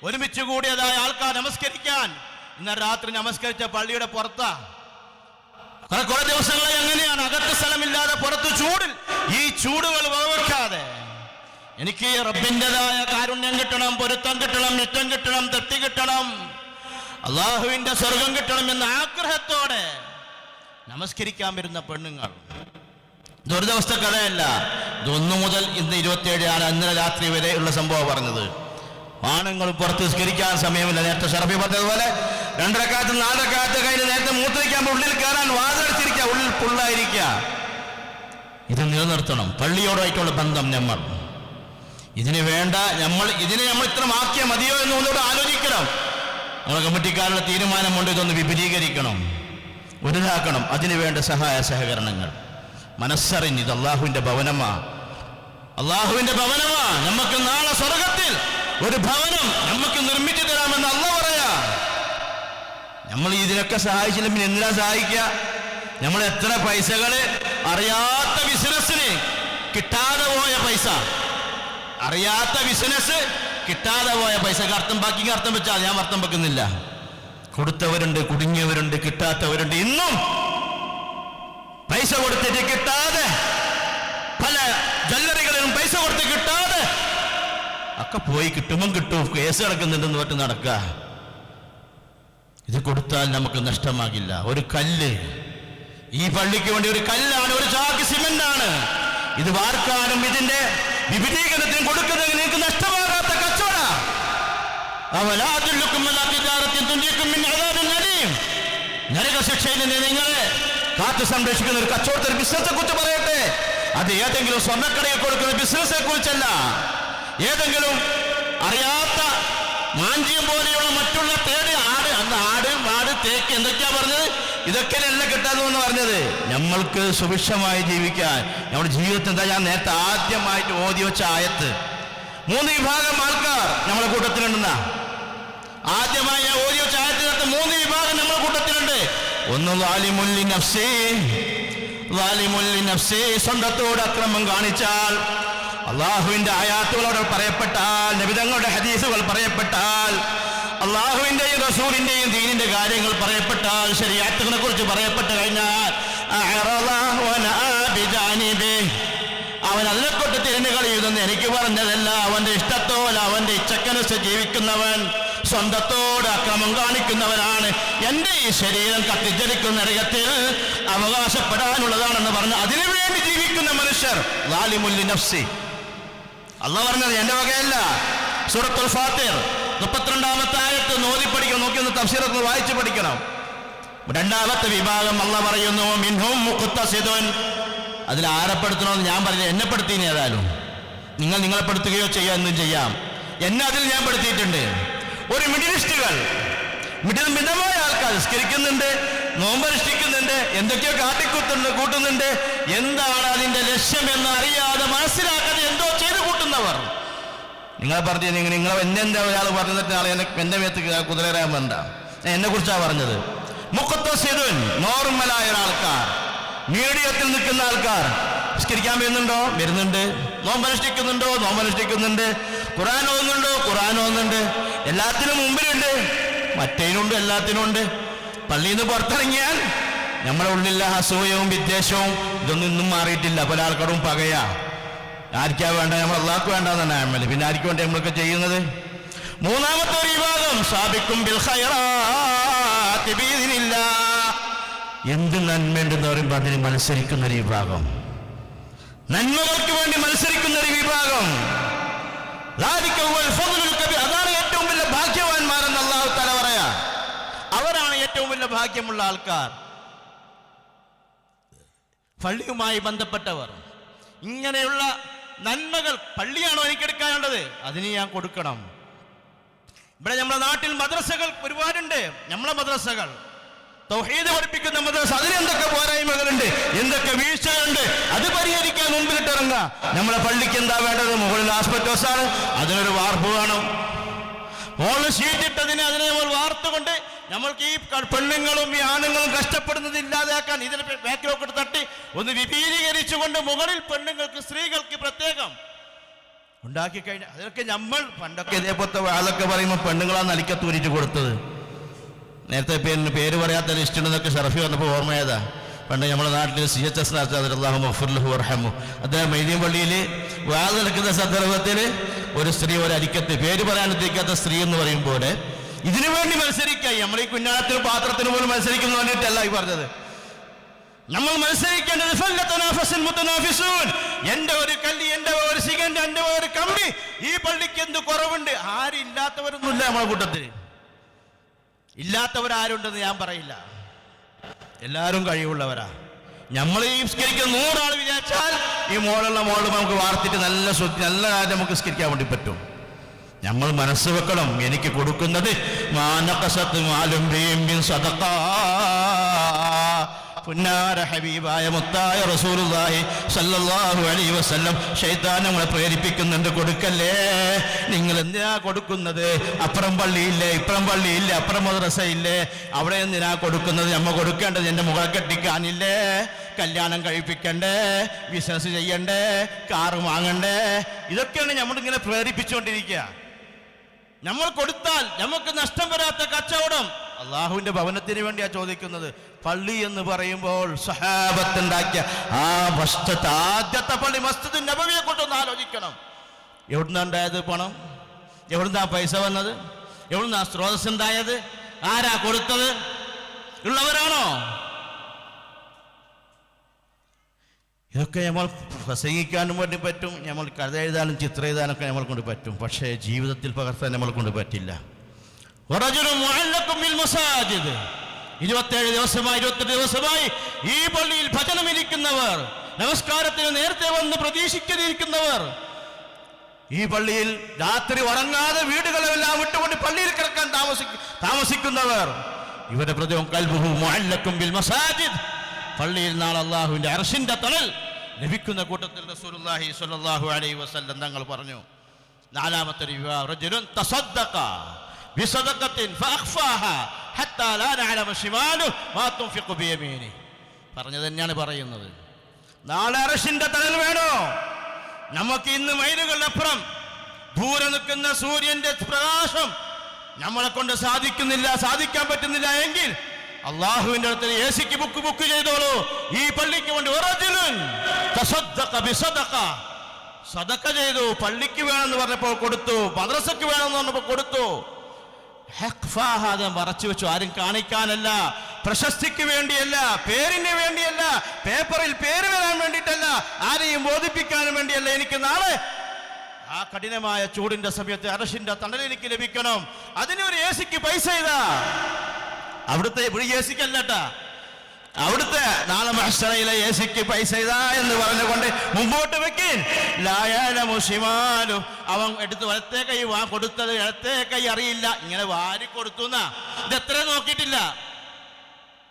S2: ഒരുമിച്ച് കൂടിയതായ ആൾക്കാർ നമസ്കരിക്കാൻ ഇന്നലെ രാത്രി നമസ്കരിച്ച പള്ളിയുടെ പുറത്താ. കുറെ ദിവസങ്ങളെ എങ്ങനെയാണ് അകത്ത് സ്ഥലമില്ലാതെ പുറത്ത് ചൂടിൽ ഈ ചൂടുകൾ വകവെക്കാതെ എനിക്ക് റബ്ബിൻ്റെതായ കാരുണ്യം കിട്ടണം, പൊരുത്തം കിട്ടണം, നിറ്റം കിട്ടണം, തൃപ്തി കിട്ടണം, അള്ളാഹുവിന്റെ സ്വർഗം കിട്ടണം എന്ന ആഗ്രഹത്തോടെ നമസ്കരിക്കാൻ വരുന്ന പെണ്ണുങ്ങൾ. ഇതൊരു ദിവസത്തെ കഥയല്ല. ഇത് 1 മുതൽ ഇന്ന് 27 ഇന്നലെ രാത്രി വരെ ഉള്ള സംഭവം പറഞ്ഞത്. ആണുങ്ങൾ പുറത്ത് നിസ്കരിക്കാൻ സമയമില്ല. നേരത്തെ ഷറഫി പറഞ്ഞതുപോലെ 2 റക്അത്ത് 4 റക്അത്ത് കഴിഞ്ഞ് നേരത്തെ മൂത്രിക്കാൻ ഉള്ളിൽ കയറാൻ വാതിലടച്ചിരിക്കുക, ഉള്ളിൽ പുള്ളായിരിക്കുക. ഇത് നിലനിർത്തണം. പള്ളിയോടായിട്ടുള്ള ബന്ധം നമ്മൾ ഇതിനെ നമ്മൾ ഇത്ര ആക്കിയാൽ മതിയോ എന്ന് ഒന്നുകൂടെ ആലോചിക്കണം. നമ്മുടെ കമ്മിറ്റിക്കാരുടെ തീരുമാനമുണ്ട്, ഇതൊന്ന് വിപുലീകരിക്കണം, വലുതാക്കണം. അതിനുവേണ്ട സഹായ സഹകരണങ്ങൾ മനസ്സറിഞ്ഞ് ഇത് അള്ളാഹുവിൻ്റെ ഭവനമാ, അള്ളാഹുവിന്റെ ഭവനമാ. നമുക്ക് നാളെ സ്വർഗത്തിൽ ഒരു ഭവനം നമുക്ക് നിർമ്മിച്ചു തരാമെന്ന് അള്ളാഹ് പറയാ. നമ്മൾ ഇതിനൊക്കെ സഹായിച്ചില്ല പിന്നെ എന്തിനാ സഹായിക്കുക? നമ്മൾ എത്ര പൈസകള് അറിയാത്ത ബിസിനസ്സിന് കിട്ടാതെ പോയ പൈസ, അറിയാത്ത ബിസിനസ് കിട്ടാതെ പോയ പൈസക്ക് അർത്ഥം ബാക്കി അർത്ഥം വെച്ചാൽ ഞാൻ അർത്ഥം വെക്കുന്നില്ല. കൊടുത്തവരുണ്ട്, കുടുങ്ങിയവരുണ്ട്, കിട്ടാത്തവരുണ്ട്. ഇന്നും പൈസ കൊടുത്തിട്ട് കിട്ടാതെ, പല ജ്വല്ലറികളിലും പൈസ കൊടുത്ത് കിട്ടാതെ ഒക്കെ പോയി കിട്ടുമ്പം കിട്ടും, കേസ് കിടക്കുന്നുണ്ടെന്ന് പറഞ്ഞിട്ട് നടക്കുക. ഇത് കൊടുത്താൽ നമുക്ക് നഷ്ടമാകില്ല. ഒരു കല്ല്, ഈ പള്ളിക്ക് വേണ്ടി ഒരു കല്ലാണ്, ഒരു ചാക്ക് സിമന്റാണ്. ഇത് വാർക്കാനും ഇതിന്റെ വിപുലീകരണത്തിന് കൊടുക്കുന്നത് നിങ്ങൾക്ക് നഷ്ടമാകാത്ത കച്ചവട. നരകശിക്ഷയിൽ നിന്ന് നിങ്ങളെ കാത്തു സംരക്ഷിക്കുന്ന ഒരു കച്ചവടത്തിന് ബിസിനസിനെ കുറിച്ച് പറയട്ടെ. അത് ഏതെങ്കിലും സ്വർണ്ണക്കടയിൽ കൊടുക്കുന്ന ബിസിനസിനെ കുറിച്ചല്ല, ഏതെങ്കിലും അറിയാത്ത മാഞ്ചിയം പോലെയുള്ള മറ്റുള്ള തേട്, ആട്, അന്ന് ആട്, മാട്, തേക്ക് എന്തൊക്കെയാ പറഞ്ഞത്? ഇതൊക്കെയല്ല കിട്ടാതെന്ന് പറഞ്ഞത്. നമ്മൾക്ക് സുഭിക്ഷമായി ജീവിക്കാൻ നമ്മുടെ ജീവിതത്തിൽ എന്താ? ഞാൻ നേരത്തെ ആദ്യമായിട്ട് ഓതി വെച്ച ആയത്ത്, 3 വിഭാഗം ആൾക്കാർ നമ്മളെ കൂട്ടത്തിലുണ്ടെന്ന ആദ്യമായി ഞാൻ ഓതി വെച്ച ആയത്തിനകത്ത് 3 വിഭാഗം നമ്മളെ കൂട്ടത്തിലുണ്ട്. ഒന്ന് ളാലിമുല്ലി നഫ്സി, സ്വന്തത്തോട് അക്രമം കാണിച്ചാൽ, അള്ളാഹുവിന്റെ ആയാത്തുകളോട് പറയപ്പെട്ടാൽ, നബിതങ്ങളുടെ ഹദീസുകൾ പറയപ്പെട്ടാൽ, അള്ളാഹുവിന്റെയും റസൂലിന്റെയും ദീനിന്റെ കാര്യങ്ങൾ പറയപ്പെട്ടാൽ, ശരീഅത്തിനെ കുറിച്ച് പറയപ്പെട്ട് കഴിഞ്ഞാൽ അവൻ അതിനെക്കൊണ്ട് തിരിഞ്ഞു കളിയുതെന്ന് എനിക്ക് പറഞ്ഞതല്ല. അവന്റെ ഇഷ്ടത്തോല, അവന്റെ ഇച്ഛക്കനുസരിച്ച് ജീവിക്കുന്നവൻ, സ്വന്തത്തോട് അക്രമം കാണിക്കുന്നവനാണ് എന്റെ ഈ ശരീരം കത്തിജ്വലിക്കുന്ന നരകത്തിൽ അവകാശപ്പെടാനുള്ളതാണെന്ന് പറഞ്ഞ് അതിനുവേണ്ടി ജീവിക്കുന്ന മനുഷ്യർ ളാലിമുല്ലി നഫ്സി. അള്ളാഹ് പറഞ്ഞത് എന്റെ വകയല്ല. സൂറത്തുൽ ഫാത്തിർ 32-ാമത്തെ ആയത്ത് നോതി പഠിക്കണം, നോക്കി ഒന്ന് തഫ്സീറൊന്ന് വായിച്ചു പഠിക്കണം. 2ാമത്തെ വിഭാഗം അള്ളാഹ് പറയുന്നു മിൻഹും മുഖ്തസിദുൻ. അതിൽ ആരെപ്പെടുത്തണമെന്ന് ഞാൻ പറഞ്ഞത്, എന്നെ പെടുത്തിന്. ഏതായാലും നിങ്ങൾ നിങ്ങളെ പെടുത്തുകയോ ചെയ്യുക, എന്നും ചെയ്യാം. എന്നെ അതിൽ ഞാൻ പെടുത്തിയിട്ടുണ്ട്. ഒരു മിഡിലിസ്റ്റുകൾ, മിതമായ ആൾക്കാർ നിസ്കരിക്കുന്നുണ്ട്, നോമ്പനുഷ്ഠിക്കുന്നുണ്ട്, എന്തൊക്കെയോ കൂട്ടുന്നുണ്ട്. എന്താണ് അതിന്റെ ലക്ഷ്യമെന്ന് അറിയാതെ മനസ്സിലാക്കാതെ എന്തോ ചെയ്തു കൂട്ടുന്നവർ. നിങ്ങളെ പറഞ്ഞു നിങ്ങൾ എന്നെന്താ ഒരാൾ പറഞ്ഞിട്ട് ആളെ എന്റെ മേത്ത് കുതിരയാൻ വേണ്ട, എന്നെ കുറിച്ചാണ് പറഞ്ഞത്. മുഖത്തസിദുൻ, നോർമലായ ആൾക്കാർ, മീഡിയത്തിൽ നിൽക്കുന്ന ആൾക്കാർ. നിസ്കരിക്കാൻ വരുന്നുണ്ട്, നോമ്പനുഷ്ഠിക്കുന്നുണ്ട്, ഖുർആൻ ഓതുന്നുണ്ട്, എല്ലാത്തിനും മുമ്പിലുണ്ട്, മറ്റേനുണ്ട്, എല്ലാത്തിനും ഉണ്ട്. പള്ളിയിൽ നിന്ന് പുറത്തിറങ്ങിയാൽ നമ്മുടെ ഉള്ളിലെ അസൂയവും വിദ്വേഷവും ഇതൊന്നും ഇന്നും മാറിയിട്ടില്ല. പല ആൾക്കാരും പകയാ. ആർക്കാ വേണ്ട? നമ്മൾ അള്ളാഹ്ക്ക് വേണ്ടെന്നാണ് അമല്. പിന്നെ ആർക്കും വേണ്ടി നമ്മളൊക്കെ ചെയ്യുന്നത്? 3ാമത്തെ ഒരു വിഭാഗം സാബിക്കും ബിൽ ഖൈറാത്തി ബിഇദ്നില്ലാഹ്, എന്ത് നന്മയുണ്ടെന്ന് പറയുമ്പോൾ അതിന് മത്സരിക്കുന്ന ഒരു വിഭാഗം, നന്മകൾക്ക് വേണ്ടി മത്സരിക്കുന്ന ഒരു വിഭാഗം. അതാണ് ഏറ്റവും വലിയ ഭാഗ്യവാന്മാരെന്ന് അല്ലാഹു തആല പറയാ. അവരാണ് ഏറ്റവും വലിയ ഭാഗ്യമുള്ള ആൾക്കാർ. പള്ളിയുമായി ബന്ധപ്പെട്ടവർ. ഇങ്ങനെയുള്ള നന്മകൾ പള്ളിയാണോ എനിക്കെടുക്കാനുള്ളത്? അതിന് ഞാൻ കൊടുക്കണം. ഇവിടെ നമ്മുടെ നാട്ടിൽ മദ്രസകൾ ഒരുപാടുണ്ട്. നമ്മളെ മദ്രസകൾ തൗഹീദ് പഠിപ്പിക്കുന്ന മദ്രസ, അതിനെന്തൊക്കെ പോരായ്മകളുണ്ട്, എന്തൊക്കെ വീഴ്ചകളുണ്ട്, അത് പരിഹരിക്കാൻ മുമ്പിലിട്ടിറങ്ങുക. നമ്മളെ പള്ളിക്ക് എന്താ വേണ്ടത്? മുകളിൽ ആസ്പെറ്റോസാണ്, അതിനൊരു വാർപ്പ് വേണം. മുകളിൽ ഷീറ്റിട്ടതിന് അതിനെ വാർത്തുകൊണ്ട് നമ്മൾക്ക് ഈ പെണ്ണുങ്ങളും ഈ ആണുങ്ങളും കഷ്ടപ്പെടുന്നത് ഇല്ലാതാക്കാൻ ഇതിനെ ബാക്കിലോട്ട് തട്ടി ഒന്ന് വിപുലീകരിച്ചുകൊണ്ട് മുകളിൽ പെണ്ണുങ്ങൾക്ക്, സ്ത്രീകൾക്ക് പ്രത്യേകം ഉണ്ടാക്കി കഴിഞ്ഞാൽ, അതൊക്കെ നമ്മൾ പണ്ടൊക്കെ ഇതേപോലത്തെ ആളൊക്കെ പറയുമ്പോൾ പെണ്ണുങ്ങളാണ് അലിക്കത്തൂരിട്ട് കൊടുത്തത്. നേരത്തെ പേര് പറയാത്ത ലിസ്റ്റ് ഉണ്ടെന്നൊക്കെ ഷറഫി പറഞ്ഞപ്പോൾ ഓർമ്മയേതാ. പണ്ട് നമ്മുടെ നാട്ടിൽ CHS അല്ലാഹു മഗ്ഫിർലഹു വർഹമു, അദ്ദേഹം മൈദീൻ പള്ളിയിൽ വാഴ നടക്കുന്ന സന്ദർഭത്തിൽ ഒരു സ്ത്രീ, ഒരു അരിക്കത്ത്, പേര് പറയാൻ ഉദ്ദേശിക്കാത്ത സ്ത്രീ എന്ന് പറയുമ്പോൾ ഇതിനു വേണ്ടി മത്സരിക്കായി. നമ്മൾ ഈ കുഞ്ഞാണത്തിനും പാത്രത്തിന് പോലും മത്സരിക്കുന്ന വേണ്ടിയിട്ടല്ല ഈ പറഞ്ഞത്. നമ്മൾ മത്സരിക്കേണ്ടത് എന്റെ ഒരു കല്ലി, എന്റെ ഒരു സിഗന്റ്, എന്റെ ഒരു കമ്പി, ഈ പള്ളിക്ക് എന്ത് കുറവുണ്ട്? ആരില്ലാത്തവരൊന്നുമില്ല നമ്മളെ കൂട്ടത്തിൽ. ഇല്ലാത്തവരാരുണ്ടെന്ന് ഞാൻ പറയില്ല, എല്ലാവരും കഴിവുള്ളവരാ. നമ്മൾ ഈ സ്കരിക്കുന്ന 100 ആൾ വിചാരിച്ചാൽ ഈ മോളുള്ള നമുക്ക് വാർത്തിട്ട് നല്ല കാര്യം നമുക്ക് സ്കരിക്കാൻ വേണ്ടി പറ്റും. നമ്മൾ മനസ്സ് വെക്കണം, എനിക്ക് കൊടുക്കുന്നത് പുന്നാര ഹബീബായ മുത്തായ റസൂലുള്ളാഹി സ്വല്ലല്ലാഹു അലൈഹി വസല്ലം ശൈത്താൻ നമ്മളെ പ്രേരിപ്പിക്കുന്നുണ്ട്, കൊടുക്കല്ലേ. നിങ്ങൾ എന്തിനാ കൊടുക്കുന്നത്? അപ്പുറം പള്ളിയില്ലേ, ഇപ്പുറം പള്ളിയില്ലേ, അപ്പുറം മദ്രസയില്ലേ, അവിടെ എന്തിനാ കൊടുക്കുന്നത്? നമ്മ കൊടുക്കേണ്ടത് എൻ്റെ മുഖം കെട്ടിക്കാനില്ലേ, കല്യാണം കഴിപ്പിക്കണ്ടേ, ബിസിനസ് ചെയ്യണ്ടേ, കാറ് വാങ്ങണ്ടേ? ഇതൊക്കെയാണ് നമ്മളിങ്ങനെ പ്രേരിപ്പിച്ചുകൊണ്ടിരിക്കുക. നമ്മൾ കൊടുത്താൽ നമുക്ക് നഷ്ടം വരാത്ത കച്ചവടം അള്ളാഹുവിന്റെ ഭവനത്തിന് വേണ്ടിയാ ചോദിക്കുന്നത്. പള്ളി എന്ന് പറയുമ്പോൾ സഹാബത്തുണ്ടാക്കിയ ആ ഫസ്റ്റത്തെ ആദ്യത്തെ പള്ളി മസ്ജിദ് നബവിയെ കൊണ്ടൊന്ന് ആലോചിക്കണം. എവിടുന്നാ ഉണ്ടായത് പണം? എവിടുന്നാ പൈസ വന്നത്? എവിടുന്നാ സ്രോതസ് ഉണ്ടായത്? ആരാ കൊടുത്തത്? ഉള്ളവരാണോ? ഇതൊക്കെ നമ്മൾ പ്രസംഗിക്കാനും വേണ്ടി പറ്റും, നമ്മൾ കഥ എഴുതാനും ചിത്രം എഴുതാനൊക്കെ നമ്മൾ കൊണ്ട് പറ്റും, പക്ഷേ ജീവിതത്തിൽ പകർത്താൻ നമ്മളെ കൊണ്ട് പറ്റില്ല. 27 ദിവസമായി 28 ദിവസമായി ഈ പള്ളിയിൽ ഭജനമിരിക്കുന്നവർ, നമസ്കാരത്തിന് നേരത്തെ വന്ന് പ്രതീക്ഷിക്കാതിരിക്കുന്നവർ, ഈ പള്ളിയിൽ രാത്രി ഉറങ്ങാതെ വീടുകളെല്ലാം വിട്ടുകൊണ്ട് പള്ളിയിൽ കിടക്കാൻ താമസിക്കുന്നവർ, ഇവരുടെ പ്രതിയും ഖൽബുഹു മുഅല്ലഖും ബിൽ മസാജിദ്, പള്ളിയിൽ നാളെ അല്ലാഹുവിന്റെ അർശിന്റെ തണൽ ലഭിക്കുന്ന കൂട്ടത്തിൽ റസൂലുള്ളാഹി സ്വല്ലല്ലാഹു അലൈഹി വസല്ലം തങ്ങൾ പറഞ്ഞു. നാലാമത്തെ റിവായ റജുലുൻ തസദ്ദഖ ബിസദഖത്തിൻ ഫഅഖ്ഫാഹാ ഹത്താ ലാ നഅലമ ശിമാലുഹു മാ തുൻഫിഖു ബിയമീനിഹി. പറഞ്ഞു തന്നെയാണ് പറയുന്നത്. നാളെ അർശിന്റെ തണൽ വേണോ? നമുക്ക് ഇന്ന് മൈലുകളിലപ്പുറം ദൂരെ നിൽക്കുന്ന സൂര്യന്റെ പ്രകാശം നമ്മളെ കൊണ്ട് സാധിക്കാൻ പറ്റുന്നില്ല എങ്കിൽ അള്ളാഹുവിന്റെ അടുത്ത് എസിക്ക് ബുക്ക് ചെയ്തോളൂ. ഈ പള്ളിക്ക് വേണ്ടി സദഖ ചെയ്തു. പള്ളിക്ക് വേണമെന്ന് പറഞ്ഞപ്പോൾ കൊടുത്തു, മദ്രസക്ക് വേണമെന്ന് പറഞ്ഞപ്പോൾ കൊടുത്തു. മറച്ചു വെച്ചു. ആരും കാണിക്കാനല്ല, പ്രശസ്തിക്ക് വേണ്ടിയല്ല, പേരിന് വേണ്ടിയല്ല, പേപ്പറിൽ പേര് വരാൻ വേണ്ടിയിട്ടല്ല, ആരെയും ബോധിപ്പിക്കാനും വേണ്ടിയല്ല. എനിക്ക് നാളെ ആ കഠിനമായ ചൂടിന്റെ സമയത്ത് അർശിന്റെ തണൽ എനിക്ക് ലഭിക്കണം. അതിനൊരു എസിക്ക് പൈസ ചെയ്താ, അവിടുത്തെ എസിക്കല്ലട്ടാ, അവിടുത്തെ നാളെ മഹ്ശറയിലെ എസിക്ക് പൈസ ഇതാ എന്ന് പറഞ്ഞുകൊണ്ട് മുമ്പോട്ട് വെക്കീൻ. അവൻ എടുത്ത് വലത്തേ കൈ കൊടുത്തത് ഇടത്തേ കൈ അറിയില്ല, ഇങ്ങനെ വാരി കൊടുത്തു എന്നാ. ഇത് എത്ര നോക്കിയിട്ടില്ല.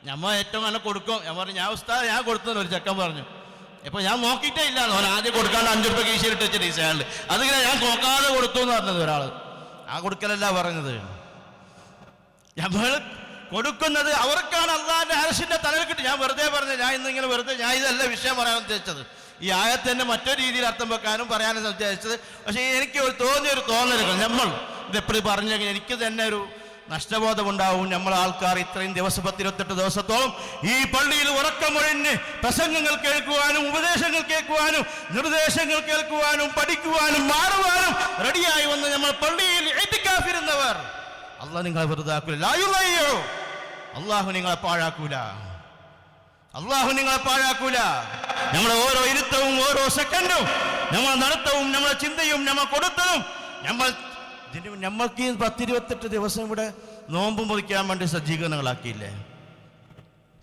S2: ഞമ്മ ഏറ്റവും നല്ല കൊടുക്കും. ഞാൻ പറഞ്ഞു, ഞാൻ ഉസ്താദ് ഞാൻ കൊടുത്തു ഒരു ചെക്കൻ പറഞ്ഞു. ഇപ്പൊ ഞാൻ നോക്കിയിട്ടേ ഇല്ല. അവൻ ആദ്യം കൊടുക്കാണ്ട് 5 രൂപ കീശയിലിട്ട് വെച്ചിട്ട് ഈശാളിൽ അതിങ്ങനെ ഞാൻ നോക്കാതെ കൊടുത്തു എന്ന് പറഞ്ഞത് ഒരാള്. ആ കൊടുക്കലല്ല പറഞ്ഞത്. നമ്മൾ കൊടുക്കുന്നത് അവർക്കാണ് അള്ളാഹിന്റെ അർശിന്റെ തണൽ കിട്ടി. ഞാൻ വെറുതെ പറഞ്ഞു, ഞാൻ ഇതല്ല വിഷയം പറയാൻ ഉദ്ദേശിച്ചത്. ഈ ആയത്ത് തന്നെ മറ്റൊരു രീതിയിൽ അർത്ഥം വെക്കാനും പറയാനും ഉദ്ദേശിച്ചത്. പക്ഷേ എനിക്ക് തോന്നിയൊരു തോന്നലുകൾ, നമ്മൾ ഇതെപ്പോഴും പറഞ്ഞെങ്കിൽ എനിക്ക് തന്നെ ഒരു നഷ്ടബോധമുണ്ടാവും. നമ്മളെ ആൾക്കാർ ഇത്രയും ദിവസം 28 ദിവസത്തോളം ഈ പള്ളിയിൽ ഉറക്കമൊഴിഞ്ഞ് പ്രസംഗങ്ങൾ കേൾക്കുവാനും ഉപദേശങ്ങൾ കേൾക്കുവാനും നിർദ്ദേശങ്ങൾ കേൾക്കുവാനും പഠിക്കുവാനും മാറുവാനും റെഡിയായി വന്ന് നമ്മൾ പള്ളിയിൽ ഇഅ്തികാഫിരുന്നവർ അള്ളാഹ് നിങ്ങളെ വെറുതാക്കൂല. അള്ളാഹു നിങ്ങളെ പാഴാക്കൂല. അള്ളാഹു നിങ്ങളെ പാഴാക്കൂല. നമ്മളെ ഓരോ ഇരുത്തവും ഓരോ സെക്കൻഡും, നമ്മളെ നടത്തവും നമ്മളെ ചിന്തയും നമ്മൾ കൊടുത്തതും നമ്മൾക്ക് ഈ 10-28 ദിവസം ഇവിടെ നോമ്പ് മുറിക്കാൻ വേണ്ടി സജ്ജീകരണങ്ങളാക്കിയില്ലേ?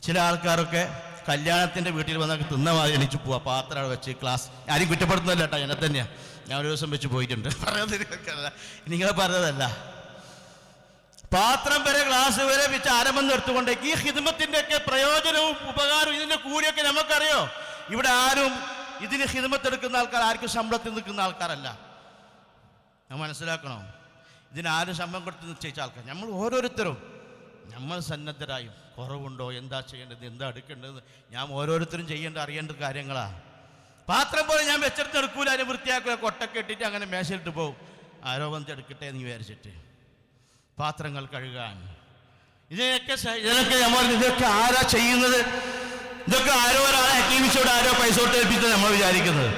S2: ചില ആൾക്കാരൊക്കെ കല്യാണത്തിൻ്റെ വീട്ടിൽ വന്നൊക്കെ തിന്നമാതി എണീച്ച് പോവാ, പാത്രം വെച്ച് ക്ലാസ്. ആരും കുറ്റപ്പെടുത്തുന്നില്ല കേട്ടോ, എന്നെ തന്നെയാണ്. ഞാൻ ഒരു ദിവസം വെച്ച് പോയിട്ടുണ്ട്. നിങ്ങളെ പറഞ്ഞതല്ല. പാത്രം വരെ ഗ്ലാസ് വരെ വെച്ച് ആരംഭം എടുത്തുകൊണ്ടേക്ക് ഈ ഹിദ്മത്തിൻ്റെ ഒക്കെ പ്രയോജനവും ഉപകാരവും ഇതിൻ്റെ കൂലിയൊക്കെ നമുക്കറിയോ? ഇവിടെ ആരും ഇതിന് ഹിദ്മത്തെടുക്കുന്ന ആൾക്കാർ ആർക്കും ശമ്പളത്തിൽ നിൽക്കുന്ന ആൾക്കാരല്ല. നമ്മൾ മനസ്സിലാക്കണം. ഇതിനാരും ശമ്പളം കൊടുത്ത് നിശ്ചയിച്ച ആൾക്കാർ നമ്മൾ ഓരോരുത്തരും നമ്മൾ സന്നദ്ധരായും കുറവുണ്ടോ, എന്താ ചെയ്യേണ്ടത്, എന്താ എടുക്കേണ്ടത്, ഞാൻ ഓരോരുത്തരും അറിയേണ്ട കാര്യങ്ങളാണ്. പാത്രം പോലെ ഞാൻ വെച്ചെടുത്ത് എടുക്കൂല, അതിനെ വൃത്തിയാക്കുക, കൊട്ടൊക്കെ ഇട്ടിട്ട് അങ്ങനെ മേശയിലിട്ട് പോകും. ആരോ വന്ന് എടുക്കട്ടെ എന്ന് വിചാരിച്ചിട്ട് പാത്രങ്ങൾ കഴുകാൻ. ഇതൊക്കെ ആരാ ചെയ്യുന്നത്? ഇതൊക്കെ ആരോ ഒരാളെ അക്രമിച്ചോട് ആരോ പൈസ തൊട്ട് ഏൽപ്പിച്ചത് നമ്മൾ വിചാരിക്കുന്നത്.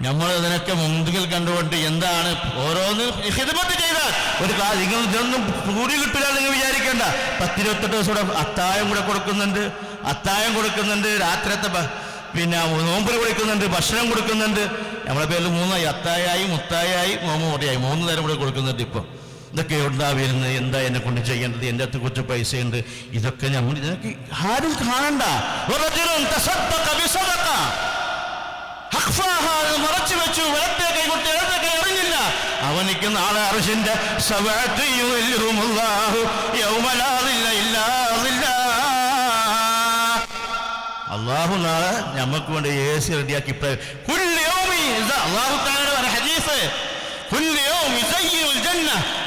S2: നമ്മൾ ഇതിനൊക്കെ മുൻപിൽ കണ്ടുകൊണ്ട് എന്താണ് ഓരോന്ന് ഹിദ്മത്ത് ചെയ്താൽ ഒരു നിങ്ങൾ ഇതൊന്നും കൂടി കിട്ടില്ല നിങ്ങൾ വിചാരിക്കേണ്ട. 10-28 ദിവസം കൂടെ അത്താഴം കൂടെ കൊടുക്കുന്നുണ്ട്, രാത്രിയത്തെ നോമ്പിൽ കൊടുക്കുന്നുണ്ട്, ഭക്ഷണം കൊടുക്കുന്നുണ്ട്. നമ്മളെ പേരിൽ 3 അത്തായായി, മുത്തായായി, നോമ്പ് മുറിയായി 3 നേരം കൂടെ കൊടുക്കുന്നുണ്ട്. ഇപ്പം ഇതൊക്കെ ഉണ്ടാവുന്നത് എന്താ എന്നെ കൊണ്ട് ചെയ്യേണ്ടത്, എൻ്റെ അടുത്ത് കുറച്ച് പൈസയുണ്ട്. ഇതൊക്കെ ഇതിനൊക്കെ ആരും കാണണ്ട. മറച്ചു വെച്ചു, വലത്തെ കൈ കൊട്ടി ഇടത്തെ കൈ അറിഞ്ഞില്ല. അവനിക്ക് നാളെ അർശിന്റെ അള്ളാഹു നാളെ നമുക്ക് വേണ്ടി AC റെഡിയാക്കി അള്ളാഹു തആലയുടെ ഹദീസ്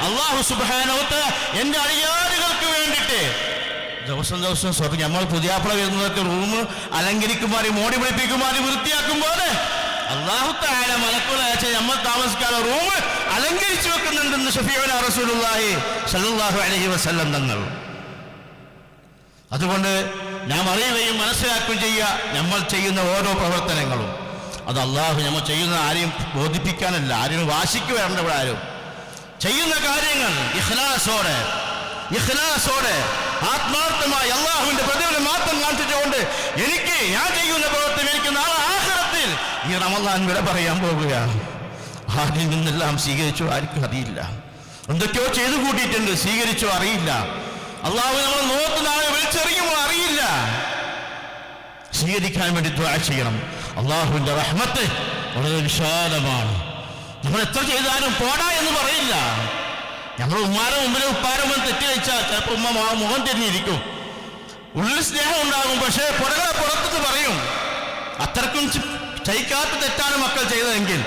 S2: അള്ളാഹു സുബ്ഹാനഹു വ തആല എന്റെ അടിയാറുകൾക്ക് വേണ്ടിയിട്ട് ദിവസം ദിവസം സ്വർഗ്ഗം നമ്മൾ പുതിയാപ്പള വരുന്നതൊക്കെ റൂം അലങ്കരിക്കുമാറി മോടി പിടിപ്പിക്കുമാറി വൃത്തിയാക്കുമ്പോൾ അള്ളാഹു തആല മലക്കുകളെ അയച്ച് നമ്മൾ താമസിക്കാതെ റൂം അലങ്കരിച്ചു വെക്കുന്നുണ്ടെന്ന് ശഫീഉനാ റസൂലുള്ളാഹി സ്വല്ലല്ലാഹു അലൈഹി വസല്ലം തങ്ങൾ. അതുകൊണ്ട് നാം അറിയുകയും മനസ്സിലാക്കുകയും ചെയ്യുക, നമ്മൾ ചെയ്യുന്ന ഓരോ പ്രവർത്തനങ്ങളും അത് അള്ളാഹു നമ്മൾ ചെയ്യുന്ന ആരെയും ബോധിപ്പിക്കാനല്ല, ആരെയും വാശിക്ക് വരേണ്ട ഇവിടെ ആരും. ചെയ്യുന്ന കാര്യങ്ങൾ ഇഖ്ലാസോടെ ആത്മാർത്ഥമായി അള്ളാഹുവിന്റെ പ്രതിഫലം മാത്രം കാണിച്ചുകൊണ്ട് ഞാൻ ചെയ്യുന്ന പ്രവർത്തനം എനിക്ക് നാളെ ആഖിറത്തിൽ ഈ റമളാൻ വില പറയാൻ പോകുകയാണ്. ആരിൽ നിന്നെല്ലാം സ്വീകരിച്ചോ ആർക്കും അറിയില്ല, എന്തൊക്കെയോ ചെയ്തു കൂട്ടിയിട്ടുണ്ട്, സ്വീകരിച്ചോ അറിയില്ല. അള്ളാഹു നമ്മൾ നോക്കുന്ന ആളെ വിളിച്ചറിയുമോ അറിയില്ല. സ്വീകരിക്കാൻ വേണ്ടി ദുആ ചെയ്യണം. അള്ളാഹുവിന്റെ റഹ്മത്ത് വളരെ വിശാലമാണ്. നമ്മൾ എത്ര ചെയ്താലും പോടാ എന്ന് പറയില്ല. നമ്മൾ ഉമ്മാരെ മുമ്പിൽ ഉപ്പാരെ മുമ്പിൽ തെറ്റ് കഴിച്ചാൽ ചിലപ്പോൾ ഉമ്മ മുഖം തിരിഞ്ഞിരിക്കും, ഉള്ളിൽ സ്നേഹം ഉണ്ടാകും, പക്ഷേ പുറത്ത് പറയും അത്രക്കും ചയിക്കാത്ത തെറ്റാണ് മക്കൾ ചെയ്തതെങ്കിൽ.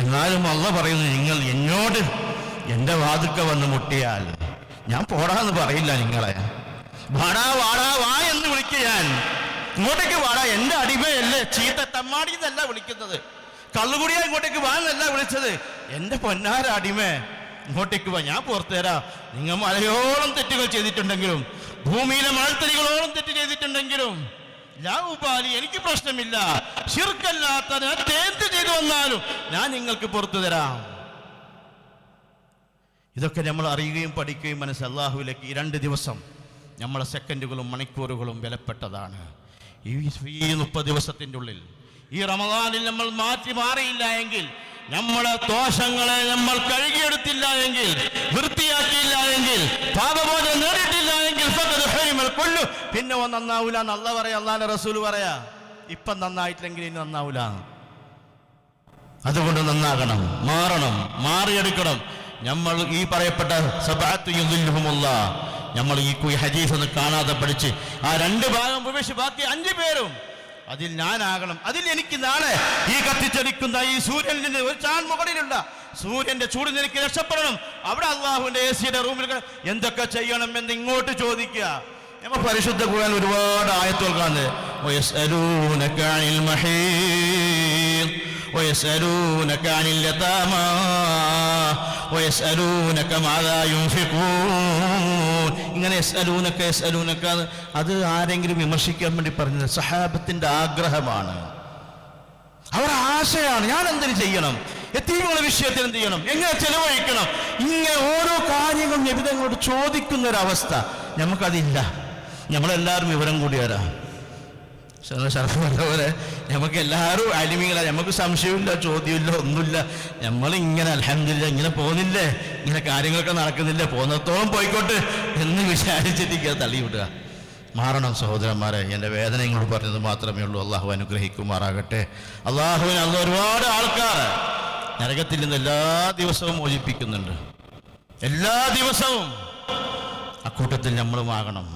S2: എന്നാലും അള്ളാഹ് പറയുന്നു, നിങ്ങൾ എന്നോട് എൻ്റെ വാതുക്ക വന്ന് മുട്ടിയാൽ ഞാൻ പോടാന്ന് പറയില്ല. നിങ്ങളെ വാടാ വാടാ വാ എന്ന് വിളിക്കുക, ഞാൻ ഇങ്ങോട്ടേക്ക് വാടാ, എൻ്റെ അടിമയല്ലേ, ചീത്ത തമ്മാടി എന്നല്ല വിളിക്കുന്നത്, കള്ളുകുടിയാ ഇങ്ങോട്ടേക്ക് വാ എന്നല്ല വിളിച്ചത്, എൻ്റെ പൊന്നാര അടിമേ ഇങ്ങോട്ടേക്ക് വാ, ഞാൻ പുറത്തു തരാം. നിങ്ങൾ മലയോളം തെറ്റുകൾ ചെയ്തിട്ടുണ്ടെങ്കിലും ഭൂമിയിലെ മഴത്തരികളോളം തെറ്റ് ചെയ്തിട്ടുണ്ടെങ്കിലും ലാവുപാലി, എനിക്ക് പ്രശ്നമില്ല, ശിർക്കല്ലാത്ത എന്ത് ചെയ്തു വന്നാലും ഞാൻ നിങ്ങൾക്ക് പുറത്തു തരാം. ഇതൊക്കെ നമ്മൾ അറിയുകയും പഠിക്കുകയും അല്ലാഹുവിലേക്ക് ഈ 2 ദിവസം നമ്മളെ സെക്കൻഡുകളും മണിക്കൂറുകളും വിലപ്പെട്ടതാണ്. ഈ 30 ദിവസത്തിൻ്റെ ഉള്ളിൽ ഈ റമദാനിൽ നമ്മൾ മാറിയില്ല എങ്കിൽ, നമ്മളെ ദോഷങ്ങളെ നമ്മൾ കഴുകിയെടുത്തില്ല എങ്കിൽ, വൃത്തിയാക്കിയില്ല എങ്കിൽ, പാപബോധം നേടിയിട്ടില്ല എങ്കിൽ പിന്നെ നന്നാവൂല എന്ന് അല്ലാഹ് പറയാ, അല്ലാഹുവിന്റെ റസൂൽ പറയാ. ഇപ്പം നന്നായിട്ടില്ലെങ്കിൽ ഇനി നന്നാവൂല. അതുകൊണ്ട് നന്നാകണം, മാറണം, മാറിയെടുക്കണം. നമ്മൾ ഈ പറയപ്പെട്ട സബഅത്തു യുദില്ലുഹുമുല്ലാഹ്, നമ്മൾ ഈ ഹദീസ് ഒന്ന് കാണാതെ പഠിച്ച് ആ 2 ഭാഗം ഉപേക്ഷിച്ച് ബാക്കി 5 പേരും അതിൽ ഞാനാകണം. അതിൽ എനിക്ക് നാളെ ഈ കത്തിച്ചടിക്കുന്ന ഈ സൂര്യനിൽ നിന്ന് ഒരു ചാൻ മുകളിലുള്ള സൂര്യന്റെ ചൂടിൽ നിന്ന് എനിക്ക് രക്ഷപ്പെടണം. അവിടെ അള്ളാഹുവിന്റെ AC-യുടെ റൂമിൽ എന്തൊക്കെ ചെയ്യണം എന്ന് ഇങ്ങോട്ട് ചോദിക്കുക. നമ്മൾ പരിശുദ്ധ ഖുർആൻ ഒരുപാട് ആയത്തുകൾ കാണുന്നത്. ويسألونك عن اليتامى ويسألونك ماذا ينفقون. ഇങ്ങനെ യസ്അലൂനക അത് ആരെങ്കിലും വിമർശിക്കാൻ വേണ്ടി പറഞ്ഞത് സഹാബത്തിന്റെ ആഗ്രഹമാണ്, അവരുടെ ആശയാണ്. ഞാൻ എന്തിനു ചെയ്യണം, യതീമുകളുടെ വിഷയത്തിൽ എന്ത് ചെയ്യണം, എങ്ങനെ ചെലവഴിക്കണം, ഇങ്ങനെ ഓരോ കാര്യങ്ങളും നബി തങ്ങളോട് ചോദിക്കുന്ന ഒരവസ്ഥ നമുക്കതില്ല. നമ്മളെല്ലാവരും വിവരം കൂടിയാരാ പോലെ നമുക്ക് എല്ലാവരും അലിമികളാ, നമുക്ക് സംശയമില്ല, ചോദ്യമില്ല, ഒന്നുമില്ല. നമ്മളിങ്ങനെ അൽഹംദുലില്ലാഹ് ഇങ്ങനെ പോകുന്നില്ലേ, ഇങ്ങനെ കാര്യങ്ങളൊക്കെ നടക്കുന്നില്ല, പോകുന്നിടത്തോളം പോയിക്കോട്ടെ എന്ന് വിചാരിച്ചിട്ട് തള്ളിവിടുക. മാറണം സഹോദരന്മാരെ. എൻ്റെ വേദന ഇങ്ങോട്ട് പറഞ്ഞത് മാത്രമേ ഉള്ളൂ. അള്ളാഹു അനുഗ്രഹിക്കുമാറാകട്ടെ. അള്ളാഹുവിന് അന്ന് ഒരുപാട് ആൾക്കാർ നരകത്തിൽ നിന്ന് എല്ലാ ദിവസവും മോചിപ്പിക്കുന്നുണ്ട്, എല്ലാ ദിവസവും. അക്കൂട്ടത്തിൽ നമ്മളുമാകണം.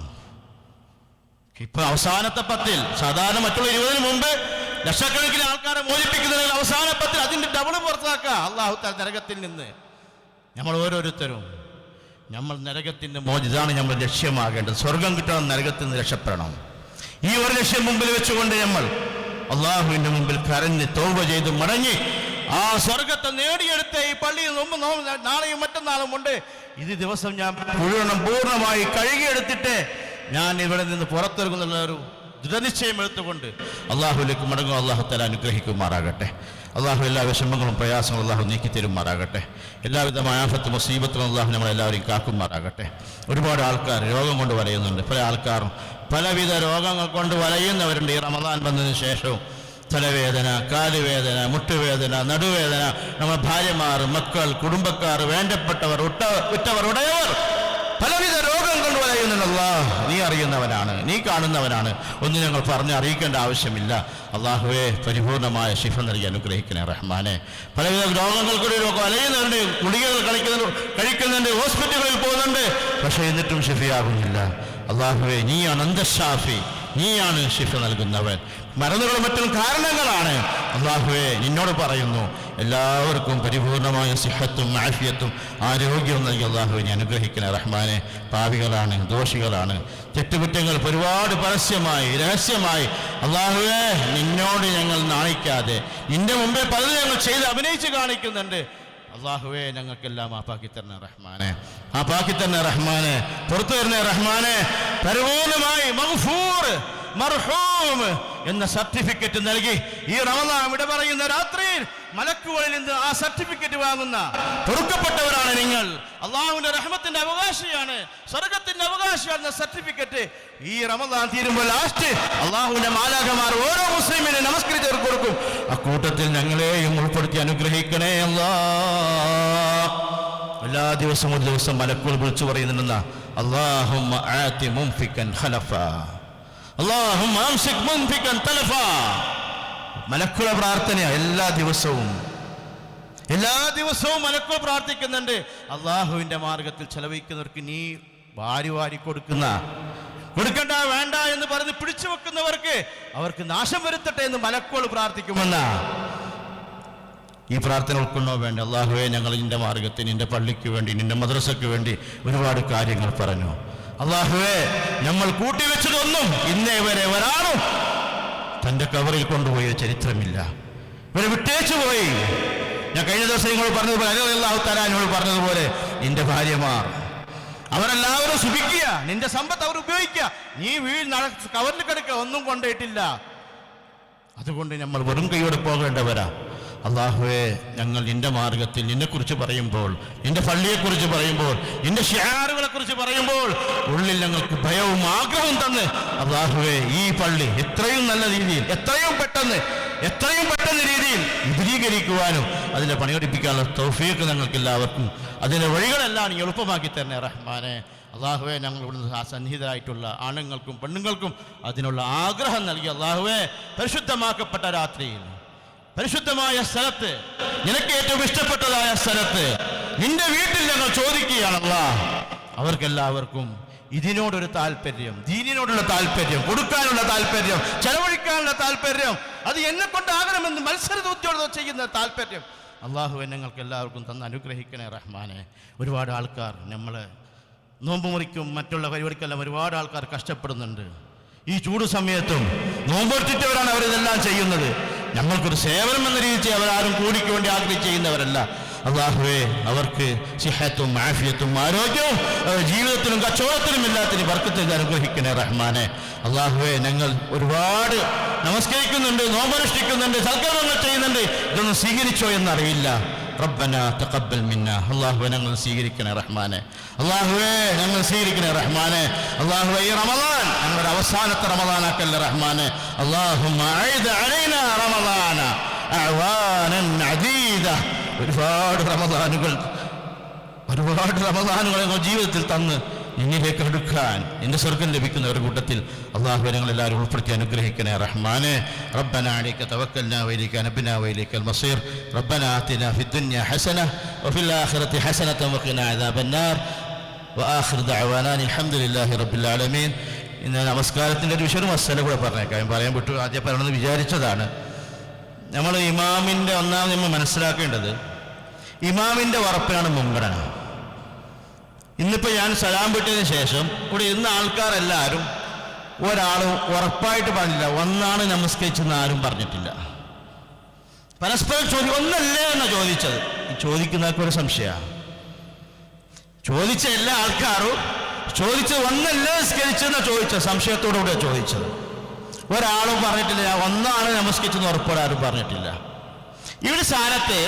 S2: ഇപ്പൊ അവസാനത്തെ 10 സാധാരണ മറ്റുള്ള 20-ന് മുമ്പ് ലക്ഷക്കണക്കിന് ആൾക്കാരെ മോചിപ്പിക്കുന്നതിൽ അവസാന 10 അതിന്റെ ഡബിൾ പുറത്താക്കുക അല്ലാഹു തആല നരകത്തിൽ നിന്ന്. നമ്മൾ ഓരോരുത്തരും നമ്മൾ നരകത്തിന്റെ ഇതാണ് നമ്മൾ ലക്ഷ്യമാകേണ്ടത്. സ്വർഗം കിട്ടണം, നരകത്തിൽ നിന്ന് രക്ഷപ്പെടണം. ഈ ഒരു ലക്ഷ്യം മുമ്പിൽ വെച്ചുകൊണ്ട് നമ്മൾ അള്ളാഹുവിന്റെ മുമ്പിൽ കരഞ്ഞ് തൗബ ചെയ്ത് മടങ്ങി ആ സ്വർഗത്തെ നേടിയെടുത്ത ഈ പള്ളിയിൽ മുമ്പ് നാളെയും മറ്റന്നാളും ഉണ്ട്. ഇത് ദിവസം ഞാൻ പൂർണ്ണമായി കഴുകിയെടുത്തിട്ട് ഞാൻ ഇവിടെ നിന്ന് പുറത്തിറങ്ങുന്നുള്ള ഒരു ദൃഢനിശ്ചയം എടുത്തുകൊണ്ട് അള്ളാഹുവിലേക്ക് മടങ്ങും. അള്ളാഹു തആല അനുഗ്രഹിക്കുമാറാകട്ടെ. അള്ളാഹു എല്ലാ വിഷമങ്ങളും പ്രയാസങ്ങളും അള്ളാഹു നീക്കിത്തരുമാറാകട്ടെ. എല്ലാവിധമായ ആഫത്ത് മുസീബത്തും അള്ളാഹു നമ്മളെല്ലാവരെയും കാക്കുമാറാകട്ടെ. ഒരുപാട് ആൾക്കാർ രോഗം കൊണ്ട് വലയുന്നുണ്ട്. പല ആൾക്കാരും പലവിധ രോഗങ്ങൾ കൊണ്ട് വലയുന്നവരുണ്ട്. ഈ റമദാൻ വന്നതിന് ശേഷവും തലവേദന, കാലുവേദന, മുട്ടുവേദന, നടുവേദന, നമ്മുടെ ഭാര്യമാർ, മക്കൾ, കുടുംബക്കാർ, വേണ്ടപ്പെട്ടവർ, ഉറ്റവർ, ഉടയവർ പലവിധ രോഗം കൊണ്ട് വലയുന്നുണ്ടല്ലോ. നീ അറിയുന്നവനാണ്, നീ കാണുന്നവനാണ്. ഒന്നും ഞങ്ങൾ പറഞ്ഞ് അറിയിക്കേണ്ട ആവശ്യമില്ല. അള്ളാഹുവെ പരിപൂർണമായ ശിഫ നൽകി അനുഗ്രഹിക്കണേ റഹ്മാനെ. പലവിധ രോഗങ്ങൾക്കൊരു വലയുന്നവരുണ്ട്, ഗുളികകൾ കഴിക്കുന്നുണ്ട്, ഹോസ്പിറ്റലുകളിൽ പോകുന്നുണ്ട്, പക്ഷേ എന്നിട്ടും ശിഫയാകുന്നില്ല. അള്ളാഹുവെ നീ അനന്തശാഫി,
S1: നീയാണ് ശിഫ നൽകുന്നവൻ. മരുന്നുകളും മറ്റും കാരണങ്ങളാണ്. അല്ലാഹുവേ, നിന്നോട് പറയുന്നു, എല്ലാവർക്കും പരിപൂർണമായ സിഹത്തും ആഫിയത്തും ആരോഗ്യവും നൽകി അല്ലാഹുവേ നീ അനുഗ്രഹിക്കണേ റഹ്മാനെ. പാപികളാണ്, ദോഷികളാണ്, തെറ്റുകുറ്റങ്ങൾ ഒരുപാട് പരസ്യമായി രഹസ്യമായി അല്ലാഹുവേ നിന്നോട് ഞങ്ങൾ നാണിക്കാതെ നിന്റെ മുമ്പിൽ പലതും ഞങ്ങൾ ചെയ്ത് അഭിനയിച്ച് കാണിക്കുന്നുണ്ട്. അല്ലാഹുവേ, ഞങ്ങൾക്കെല്ലാം മാപ്പാക്കി തരണേ റഹ്മാനെ, മാപ്പാക്കി തരണേ റഹ്മാനെ, പുറത്തു തരണേ റഹ്മാനെ. പരിപൂർണമായി മഗ്ഫൂർ മർഹൂം എന്ന സർട്ടിഫിക്കറ്റ് നൽകി ഈ റമദാൻ വിട പറയുന്ന രാത്രിയിൽ മലക്കുകളിൽ നിന്ന് ആ സർട്ടിഫിക്കറ്റ് വാങ്ങുന്ന പൊറുക്കപ്പെട്ടവരാണ് നിങ്ങൾ. അള്ളാഹുവിന്റെ റഹ്മത്തിന്റെ അവകാശിയാണ്, സ്വർഗത്തിന്റെ അവകാശിയാണ് സർട്ടിഫിക്കറ്റ്. ഈ റമദാൻ തീരുമ്പോൾ ലാസ്റ്റ് അള്ളാഹുവിന്റെ മാലാഖമാർ ഓരോ മുസ്ലിമിനെ നമസ്കരിച്ചവർക്ക് കൊടുക്കും. അക്കൂട്ടത്തിൽ ഞങ്ങളെയും ഉൾപ്പെടുത്തി അനുഗ്രഹിക്കണേ അല്ലാഹ്. എല്ലാ ദിവസവും ഒരു ദിവസം മലക്കുകൾ വിളിച്ചു പറയുന്നുണ്ടെന്ന അല്ലാഹുമ്മ ആതി മുംഫികൻ ഖലഫ, അല്ലാഹുമ്മ അംസിക് മുംഫികൻ തലഫ. മലക്കുകളുടെ പ്രാർത്ഥനയാണ് എല്ലാ ദിവസവും മലക്കുകൾ പ്രാർത്ഥിക്കുന്നുണ്ട്. അള്ളാഹുവിന്റെ മാർഗത്തിൽ ചെലവഴിക്കുന്നവർക്ക് നീ വാരി വാരി കൊടുക്കണ്ട, വേണ്ട എന്ന് പറഞ്ഞ് പിടിച്ചു വെക്കുന്നവർക്ക് അവർക്ക് നാശം വരുത്തട്ടെ എന്ന് മലക്കുകൾ പ്രാർത്ഥിക്കുമെന്ന ഈ പ്രാർത്ഥന ഉൾക്കൊള്ളോ വേണ്ട. അള്ളാഹുവേ, ഞങ്ങൾ നിന്റെ മാർഗത്തിൽ നിന്റെ പള്ളിക്ക് വേണ്ടി നിന്റെ മദ്രസയ്ക്ക് വേണ്ടി ഒരുപാട് കാര്യങ്ങൾ പറഞ്ഞു. അള്ളാഹുവേ, നമ്മൾ കൂട്ടിവെച്ചതൊന്നും ഇന്നേ വരെ ഒരാളും തൻ്റെ കവറിൽ കൊണ്ടുപോയ ചരിത്രമില്ല. ഇവരെ വിട്ടേച്ചു പോയി. ഞാൻ കഴിഞ്ഞ ദിവസം നിങ്ങൾ പറഞ്ഞതുപോലെ അല്ലാഹു തആല എന്നോട് പറഞ്ഞതുപോലെ നിന്റെ ഭാര്യമാർ അവരെല്ലാവരും സുഖിക്കുക, നിന്റെ സമ്പത്ത് അവർ ഉപയോഗിക്കുക, നീ കവറിൽ കിടക്കുക, ഒന്നും കൊണ്ടുപോയിട്ടില്ല. അതുകൊണ്ട് നമ്മൾ വെറും കൈയോടെ പോകേണ്ടവരാ. അല്ലാഹുവേ, ഞങ്ങൾ നിന്റെ മാർഗത്തിൽ നിന്നെക്കുറിച്ച് പറയുമ്പോൾ, നിന്റെ പള്ളിയെക്കുറിച്ച് പറയുമ്പോൾ, നിന്റെ ശിആറുകളെ കുറിച്ച് പറയുമ്പോൾ ഉള്ളിൽ ഞങ്ങൾക്ക് ഭയവും ആഗ്രഹവും തന്ന് അല്ലാഹുവേ ഈ പള്ളി എത്രയും നല്ല രീതിയിൽ എത്രയും പെട്ടെന്ന് രീതിയിൽ വിപുലീകരിക്കുവാനും അതിനെ പണിയെടുപ്പിക്കാനുള്ള തൗഫീഖ് ഞങ്ങൾക്ക് എല്ലാവർക്കും അതിൻ്റെ വഴികളെല്ലാം നീ എളുപ്പമാക്കി തരണേ റഹ്മാനെ. അല്ലാഹുവേ, ഞങ്ങൾ ഇവിടുന്ന് സന്നിഹിതരായിട്ടുള്ള ആണുങ്ങൾക്കും പെണ്ണുങ്ങൾക്കും അതിനുള്ള ആഗ്രഹം നൽകി അല്ലാഹുവേ, പരിശുദ്ധമാക്കപ്പെട്ട രാത്രിയിൽ പരിശുദ്ധമായ സ്ഥലത്ത് നിനക്ക് ഏറ്റവും ഇഷ്ടപ്പെട്ടതായ സ്ഥലത്ത് നിന്റെ വീട്ടിൽ ഞങ്ങൾ ചോദിക്കുകയാണ് അല്ലാഹ്. അവർക്കെല്ലാവർക്കും ഇതിനോടൊരു താല്പര്യം, ദീനിനോടുള്ള താല്പര്യം, കൊടുക്കാനുള്ള താല്പര്യം, ചെലവഴിക്കാനുള്ള താല്പര്യം, അത് എന്നെ കൊണ്ടാകണമെന്ന് മത്സരബുദ്ധിയോടെ ചെയ്യുന്ന താല്പര്യം അല്ലാഹുവേ ഞങ്ങൾക്ക് എല്ലാവർക്കും തന്ന് അനുഗ്രഹിക്കണേ റഹ്മാനെ. ഒരുപാട് ആൾക്കാർ നമ്മൾ നോമ്പ് മുറിക്കും മറ്റുള്ള പരിപാടിക്കെല്ലാം ഒരുപാട് ആൾക്കാർ കഷ്ടപ്പെടുന്നുണ്ട്. ഈ ചൂട് സമയത്തും നോമ്പൊറ്റിട്ടവരാണ് അവരിതെല്ലാം ചെയ്യുന്നത്. ഞങ്ങൾക്കൊരു സേവനം എന്ന രീതിയിൽ അവരാരും കൂടിക്ക് വേണ്ടി ആഗ്രഹിച്ച് ചെയ്യുന്നവരല്ല. അല്ലാഹുവേ, അവർക്ക് സിഹത്തും ആഫിയത്തും ആരോഗ്യവും ജീവിതത്തിലും കച്ചവടത്തിലും എല്ലാത്തിനും ബർക്കത്ത് അനുഗ്രഹിക്കണേ റഹ്മാനെ. അല്ലാഹുവേ, ഞങ്ങൾ ഒരുപാട് നമസ്കരിക്കുന്നുണ്ട്, നോമ്പനുഷ്ഠിക്കുന്നുണ്ട്, സൽക്കർമ്മങ്ങൾ ചെയ്യുന്നുണ്ട്, ഇതൊന്നും സ്വീകരിച്ചോ എന്നറിയില്ല. റബ്ബന തഖബ്ബൽ മിന്നാ. അല്ലാഹുവേ, ഞങ്ങൾ സ്വീകരിക്കണേ റഹ്മാനെ. അല്ലാഹുവേ, ഞങ്ങൾ സ്വീകരിക്കണേ റഹ്മാനെ. അല്ലാഹുവേ, ഈ റമദാൻ ഞങ്ങളുടെ അവസാനത്തെ റമദാനാക്കല്ലേ റഹ്മാനെ. അല്ലാഹുമ്മ അഇദ് അലൈനാ റമദാന അഅ്വാനൻ അദീദ. ഒരുപാട് റമദാനുകൾ ഞങ്ങൾ ജീവിതത്തിൽ തന്ന് നിന്നിലേക്ക് അടുക്കാൻ നിന്റെ സ്വർഗം ലഭിക്കുന്ന ഒരു കൂട്ടത്തിൽ അല്ലാഹുവേ ഞങ്ങളെല്ലാവരും ഉൾപ്പെടുത്തി അനുഗ്രഹിക്കണേ റഹ്മാനെ. റബ്ബന അലൈക തവക്കൽനാ വഇലൈക അനബ്നാ വഇലൈക്കൽ മസീർ. റബ്ബന ആതിനാ ഫിദ്ദുനിയ ഹസന വഫിൽ ആഖിറതി ഹസനത വഖിനാ അദാബന്നാർ. വആഖിറു ദഅവാനാ അൽഹംദുലില്ലാഹി റബ്ബിൽ ആലമീൻ. ഇന്ന് നമസ്കാരത്തിൻ്റെ ഒരു വിഷയം മസല കൂടെ പറഞ്ഞേക്കാം. പറയാൻ വിട്ടു, ആദ്യം പറയണമെന്ന് വിചാരിച്ചതാണ്. നമ്മൾ ഇമാമിൻ്റെ ഒന്നാമത് നമ്മൾ മനസ്സിലാക്കേണ്ടത് ഇമാമിൻ്റെ വറപ്പിനാണ് മുൻഗണന. ഇന്നിപ്പോൾ ഞാൻ സലാം വിട്ടതിന് ശേഷം ഇവിടെ ഇരുന്ന ആൾക്കാരെല്ലാവരും ഒരാളും ഉറപ്പായിട്ട് പറഞ്ഞില്ല ഒന്നാണ് നമസ്കരിച്ചെന്ന് ആരും പറഞ്ഞിട്ടില്ല. പരസ്പരം ഒന്നല്ലേ എന്നാണ് ചോദിച്ചത്. ചോദിക്കുന്നവർക്ക് ഒരു സംശയമാണ്. ചോദിച്ച എല്ലാ ആൾക്കാരും ചോദിച്ചത് ഒന്നല്ലേ നമസ്കരിച്ചെന്നാണ് ചോദിച്ചത്, സംശയത്തോടുകൂടെ ചോദിച്ചത്. ഒരാളും പറഞ്ഞിട്ടില്ല ഒന്നാണ് നമസ്കരിച്ചെന്ന് ഉറപ്പോടെ ആരും പറഞ്ഞിട്ടില്ല. ഇവിടെ സ്ഥാനത്ത്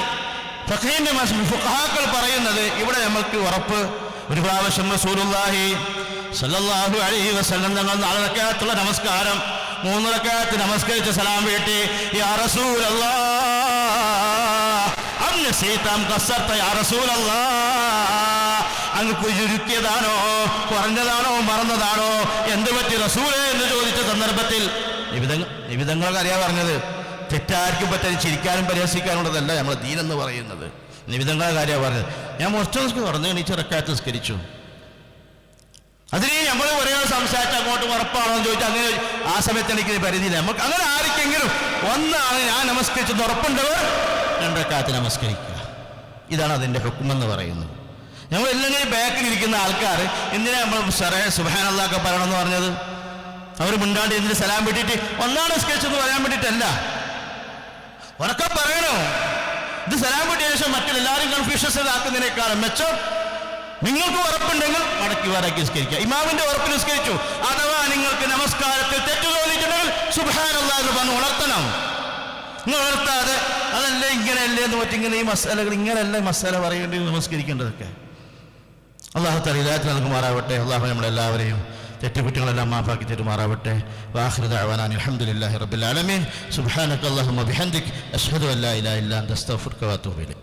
S1: ഫുഖഹാക്കൾ പറയുന്നത് ഇവിടെ നമ്മൾക്ക് ഉറപ്പ്. ഒരു പ്രാവശ്യം റസൂലുള്ളാഹി സ്വല്ലല്ലാഹു അലൈഹി വസല്ലം തങ്ങൾ 4 റക്അത്തുള്ള നമസ്കാരം 3 റക്അത്ത് നമസ്കരിച്ച് സലാം വീട്ടി. യാ റസൂലല്ലാഹ് അംനസീതം ഖസർത യാ റസൂലല്ലാഹ്, അങ്ങ് ചുരുക്കിയതാണോ കുറഞ്ഞതാണോ മറന്നതാണോ എന്ത് പറ്റി റസൂലേ എന്ന് ചോദിച്ച സന്ദർഭത്തിൽ നിബിധങ്ങളൊക്കെ അറിയാൻ പറഞ്ഞത് തെറ്റാർക്കും പറ്റാൻ ചിരിക്കാനും പരിഹസിക്കാനുള്ളതല്ല നമ്മൾ ദീനെന്ന് പറയുന്നത്. നിബിധങ്ങളുടെ കാര്യമാണ് പറഞ്ഞത്. ഞാൻ മുസ്ലിംസ് തുറന്ന് എണീച്ച് റക്അത്ത് നിസ്കരിച്ചു.
S2: അതിന് നമ്മൾ ഒരേ സംസാരിച്ച് അങ്ങോട്ട് ഉറപ്പാണോ എന്ന് ചോദിച്ചാൽ അങ്ങനെ ആ സമയത്ത് എനിക്ക് പരിധിയില്ല. നമുക്ക് അങ്ങനെ ആർക്കെങ്കിലും ഒന്നാണ് ഞാൻ നമസ്കരിച്ചെന്ന് ഉറപ്പുണ്ടവർ 2 റക്അത്ത് നമസ്കരിക്കുക. ഇതാണ് അതിൻ്റെ ഹുക്മെന്ന് പറയുന്നത്. നമ്മൾ എല്ലാം ബാക്കിലിരിക്കുന്ന ആൾക്കാർ എന്തിനാ നമ്മൾ സുബ്ഹാനല്ലാഹ് ഒക്കെ പറയണമെന്ന് പറഞ്ഞത്? അവർ മുണ്ടാണ്ട് എന്തിന് സലാം വിട്ടിട്ട് ഒന്നാണ് നമസ്കരിച്ചെന്ന് പറയാൻ വേണ്ടിയിട്ടല്ല, ഉറക്കെ പറയണോ. ഇത് സലാം വിട്ടിയ ശേഷം മറ്റെല്ലാവരും കൺഫ്യൂഷൻസ് ആക്കുന്നതിനേക്കാളും മെച്ചം നിങ്ങൾക്ക് ഉറപ്പുണ്ടെങ്കിൽ മടക്കി വരക്കി നിസ്കരിക്കുക. ഇമാമിന്റെ ഉറപ്പ് നിസ്കരിച്ചു, അഥവാ നിങ്ങൾക്ക് നമസ്കാരത്തിൽ തെറ്റു തോന്നിയിട്ടുണ്ടെങ്കിൽ സുബ്ഹാനല്ലാഹ് എന്ന് പറഞ്ഞ് ഉണർത്തണം. നിങ്ങൾ ഉണർത്താതെ അതല്ലേ ഇങ്ങനെയല്ലേ എന്ന് പറ്റിങ്ങനെ ഈ മസാലകൾ ഇങ്ങനെയല്ല മസാല പറയേണ്ടി നമസ്കരിക്കേണ്ടതൊക്കെ. അല്ലാഹു തആല ഹിദായത്ത് നൽകുമാറാവട്ടെ. അല്ലാഹു നമ്മളെല്ലാവരെയും തെറ്റുകുറ്റങ്ങളെല്ലാം മാഫാക്കി തരുമാറാവട്ടെ. വആഖിറു ദഅവാനാ അൽഹംദുലില്ലാഹി റബ്ബിൽ ആലമീൻ. സുബ്ഹാനക അല്ലാഹുമ്മ ബിഹംദിക അശ്ഹദു അൻ ലാ ഇലാഹ ഇല്ലാ അൻത അസ്തഗ്ഫിറുക വഅതൂബു ഇലൈക്.